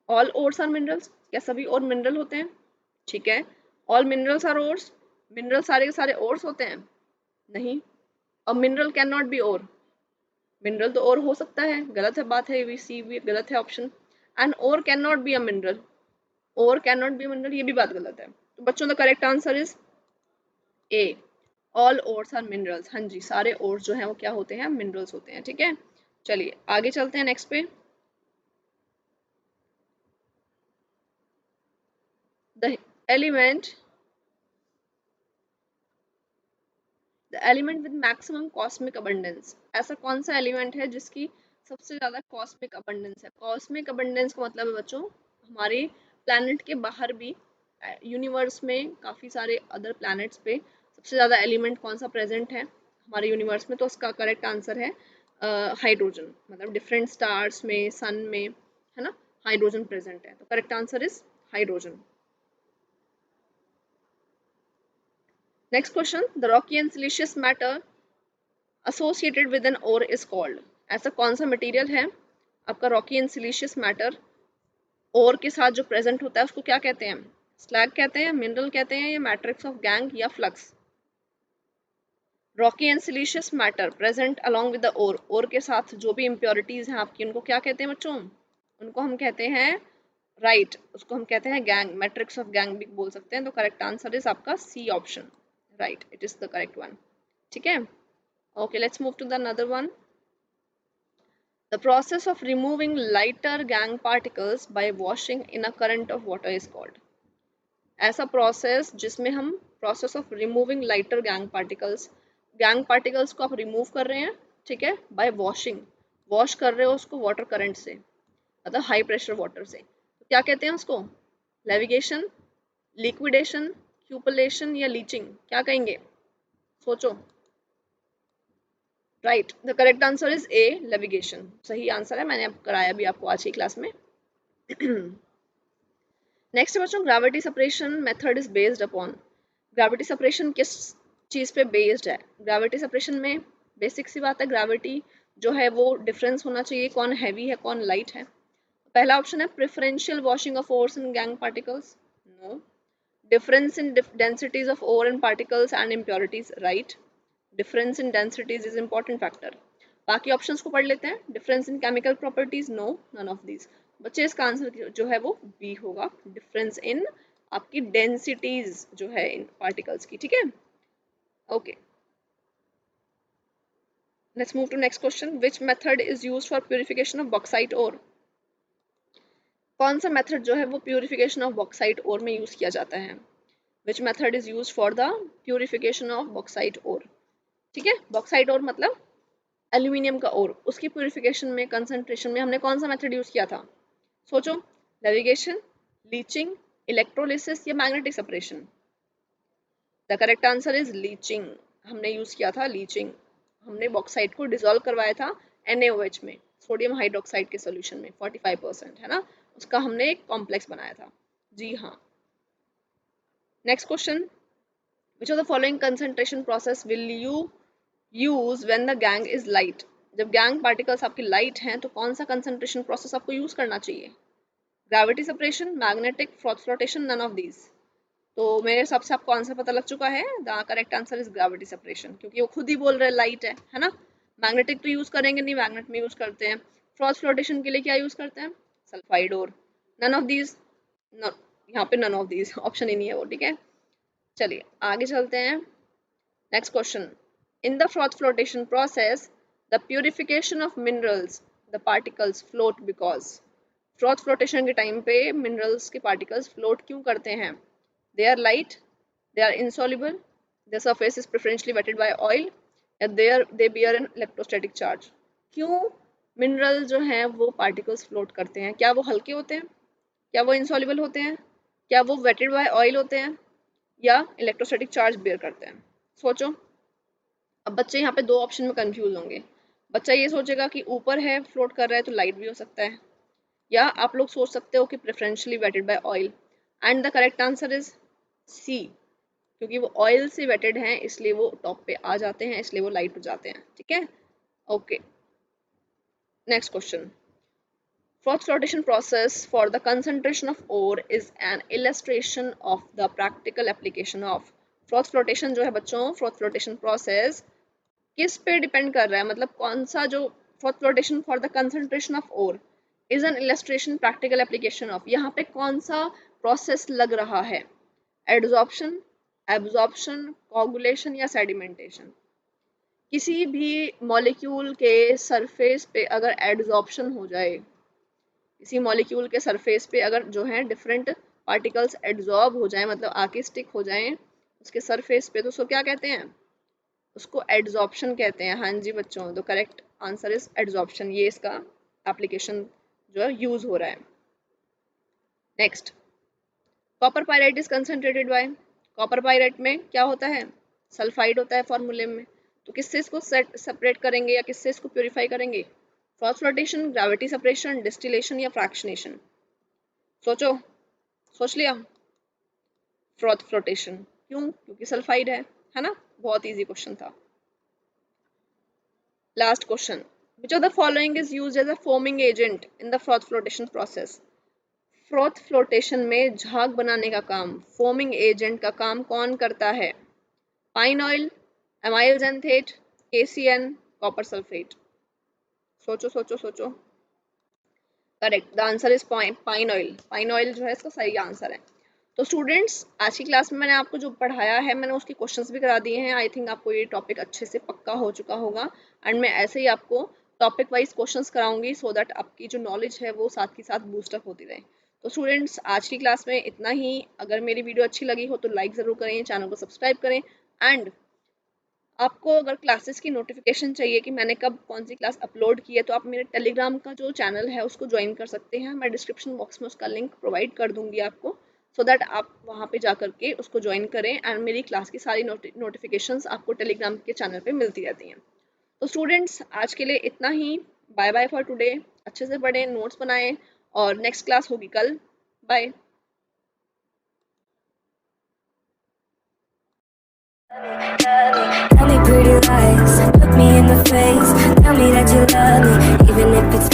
A: ऑल ओर्स आर मिनरल्स, क्या सभी और मिनरल होते हैं? ठीक है। All minerals are ores, mineral सारे के सारे ओर्स होते हैं? नहीं। अब mineral can not be ore, mineral तो और हो सकता है, गलत है बात है, सी भी गलत है option. And ore can not be a mineral, ore can not be mineral, ये भी बात गलत है। तो बच्चों the correct answer is A, all ores are minerals. हाँ जी, सारे ओर्स जो हैं वो क्या होते हैं? मिनरल्स होते हैं, ठीक है। चलिए आगे चलते हैं नेक्स्ट पे। The element the element with maximum cosmic abundance, ऐसा कौन सा एलिमेंट है जिसकी सबसे ज्यादा कॉस्मिक अबंडेंस है? कॉस्मिक अबंडेंस का मतलब है बच्चों हमारे प्लैनेट के बाहर भी, यूनिवर्स में काफी सारे अदर प्लैनेट्स पे सबसे ज्यादा एलिमेंट कौन सा प्रेजेंट है हमारे यूनिवर्स में? तो उसका करेक्ट आंसर है हाइड्रोजन। मतलब डिफरेंट स्टार्स में, सन में, है ना, हाइड्रोजन प्रेजेंट है। तो correct answer is hydrogen. Next question, the rocky and siliceous matter associated with an ore is called. ऐसा कौन सा मटेरियल है आपका rocky and siliceous matter ore के साथ जो प्रेजेंट होता है उसको क्या कहते हैं? स्लैग कहते हैं, मिनरल कहते हैं, या मैट्रिक्स ऑफ गैंग, या flux? Rocky and siliceous matter present along with the ore के साथ जो भी इम्प्योरिटीज हैं आपकी, उनको क्या कहते हैं बच्चों? उनको हम कहते हैं, राइट, उसको हम कहते हैं गैंग, मैट्रिक्स ऑफ गैंग भी बोल सकते हैं। तो करेक्ट आंसर इज आपका C option, right, it is the correct one, ठीक है। Okay, let's move to the another one. The process of removing lighter gang particles by washing in a current of water is called। ऐसा process जिसमें हम process of removing lighter gang particles को आप remove कर रहे हैं, ठीक है, बाय वॉशिंग, वॉश कर रहे हो उसको वाटर करंट से, मतलब हाई प्रेशर वाटर से, तो क्या कहते हैं उसको? लेविगेशन, लिक्विडेशन, क्यूपलेशन या लीचिंग, क्या कहेंगे? सोचो। Right, the correct answer is A, levigation, सही आंसर है, मैंने अब कराया भी आपको आज की क्लास में। नेक्स्ट बच्चों, gravity separation method is based upon, gravity separation किस चीज पे बेस्ड है? ग्रेविटी सेपरेशन में बेसिक सी बात है, ग्रेविटी जो है वो डिफरेंस होना चाहिए, कौन हैवी है कौन लाइट है। पहला ऑप्शन है preferential washing of ores and gangue particles, no. Difference in densities of ore and particles and impurities, right. Difference in densities is important factor. बाकी ऑप्शंस को पढ़ लेते हैं। Difference in chemical properties, no, none of these. बच्चे इसका answer जो है वो बी होगा, डिफरेंस इन आपकी डेंसिटीज जो है इन पार्टिकल्स की, ठीक है। Okay, let's move to next question, which method is used for purification of bauxite ore? कौन सा मेथड जो है वो प्यूरिफिकेशन ऑफ बॉक्साइट ओर में यूज किया जाता है? Which method is used for the purification of bauxite ore, ठीक है। बॉक्साइट ओर मतलब एल्यूमिनियम का ओर, उसकी प्यूरिफिकेशन में, कंसंट्रेशन में हमने कौन सा मेथड यूज किया था? सोचो, नेविगेशन, लीचिंग, इलेक्ट्रोलिसिस या magnetic separation. The correct answer is leaching, हमने यूज किया था लीचिंग। हमने बॉक्साइट को डिसॉल्व करवाया था NaOH में, सोडियम हाइड्रोक्साइड के सोल्यूशन में, 45% है ना, उसका हमने एक कॉम्प्लेक्स बनाया था। जी हाँ। Next question, which of the following concentration process will you use when the gang is light? जब गैंग पार्टिकल्स आपकी लाइट हैं तो कौन सा कंसंट्रेशन प्रोसेस आपको यूज करना चाहिए? Gravity separation, magnetic, flotation, none of these. तो मेरे हिसाब से आपको आंसर पता लग चुका है, the correct answer is gravity separation, क्योंकि वो खुद ही बोल रहे लाइट है ना। मैग्नेटिक तो यूज करेंगे नहीं, मैग्नेट में यूज करते हैं। फ्लोटेशन के लिए क्या यूज करते हैं? सल्फाइड और। नन ऑफ दीज, यहाँ पे नन ऑफ दीज ऑप्शन ही नहीं है वो, ठीक है। चलिए आगे चलते हैं। Next question. In the froth flotation process, the purification of minerals, the particles float because. Froth flotation के time पे minerals के particles float क्यों करते हैं? They are light, they are insoluble, their surface is preferentially wetted by oil, and they bear an electrostatic charge. क्यों mineral जो हैं वो particles float करते हैं? क्या वो हल्के होते हैं? क्या वो insoluble होते हैं? क्या वो wetted by oil होते हैं? या electrostatic charge bear करते हैं? सोचो। अब बच्चे यहाँ पे दो ऑप्शन में कंफ्यूज होंगे। बच्चा ये सोचेगा कि ऊपर है फ्लोट कर रहा है तो लाइट भी हो सकता है, या आप लोग सोच सकते हो कि preferentially wetted by oil, and the correct answer is C, क्योंकि वो ऑयल से वेटेड हैं इसलिए वो टॉप पे आ जाते हैं, इसलिए वो लाइट हो जाते हैं, ठीक है। Okay, next question, froth flotation process for the concentration of ore is an illustration of the practical application of. froth flotation जो है बच्चों, froth flotation process किस पे डिपेंड कर रहा है, मतलब कौन सा जो froth flotation for the concentration of ore is an illustration practical application of, यहाँ पे कौन सा प्रोसेस लग रहा है? एडजॉर्प्शन, एब्जॉर्प्शन, कोगुलेशन या सेडिमेंटेशन। किसी भी मॉलिक्यूल के सरफेस पे अगर एडजॉर्प्शन हो जाए, किसी मॉलिक्यूल के सरफेस पे अगर जो है डिफरेंट पार्टिकल्स एड्जॉर्ब हो जाए, मतलब आके स्टिक हो जाए उसके सरफेस पे, तो उसको क्या कहते हैं? उसको एड्जॉर्प्शन कहते हैं। हाँ जी बच्चों, तो करेक्ट आंसर इज एड्जॉर्प्शन, ये इसका एप्लीकेशन जो है यूज हो रहा है। Next, copper pyrite is concentrated by. Copper pyrite में क्या होता है? सल्फाइड होता है फॉर्मूले में। तो किससे इसको सेपरेट करेंगे या किससे इसको प्योरीफाई करेंगे? Froth flotation, gravity separation, distillation या फ्रैक्शनेशन। सोचो, सोच लिया? फ्रॉथ फ्लोटेशन, क्यों? क्योंकि सल्फाइड है ना। बहुत इजी क्वेश्चन था। Last question, which of the following is used as a foaming agent in the froth flotation process? Froth flotation में झाग बनाने का काम, फोमिंग एजेंट का काम कौन करता है? Pine oil, amyl xanthate, KCN, copper sulphate. सोचो सोचो सोचो। Correct, the answer is pine oil. Pine oil जो है इसका सही आंसर है। तो स्टूडेंट्स, आज की क्लास में मैंने आपको जो पढ़ाया है मैंने उसके क्वेश्चंस भी करा दिए हैं। आई थिंक आपको ये टॉपिक अच्छे से पक्का हो चुका होगा, एंड मैं ऐसे ही आपको टॉपिक वाइज क्वेश्चंस कराऊंगी सो दैट आपकी जो नॉलेज है वो साथ ही साथ बूस्टअप होती रहे। तो स्टूडेंट्स आज की क्लास में इतना ही। अगर मेरी वीडियो अच्छी लगी हो तो लाइक ज़रूर करें, चैनल को सब्सक्राइब करें। एंड आपको अगर क्लासेस की नोटिफिकेशन चाहिए कि मैंने कब कौन सी क्लास अपलोड की है, तो आप मेरे टेलीग्राम का जो चैनल है उसको ज्वाइन कर सकते हैं। मैं डिस्क्रिप्शन बॉक्स में उसका लिंक प्रोवाइड कर दूंगी आपको, सो दैट आप वहाँ पे जा करके उसको ज्वाइन करें एंड मेरी क्लास की सारी नोटिफिकेशंस आपको टेलीग्राम के चैनल पे मिलती रहती हैं। तो स्टूडेंट्स आज के लिए इतना ही। Bye bye for today. अच्छे से पढ़ें, नोट्स बनाएं और नेक्स्ट क्लास होगी कल। Bye.
B: Tell me pretty lies, look me in the face. Tell me that you love me, even if it's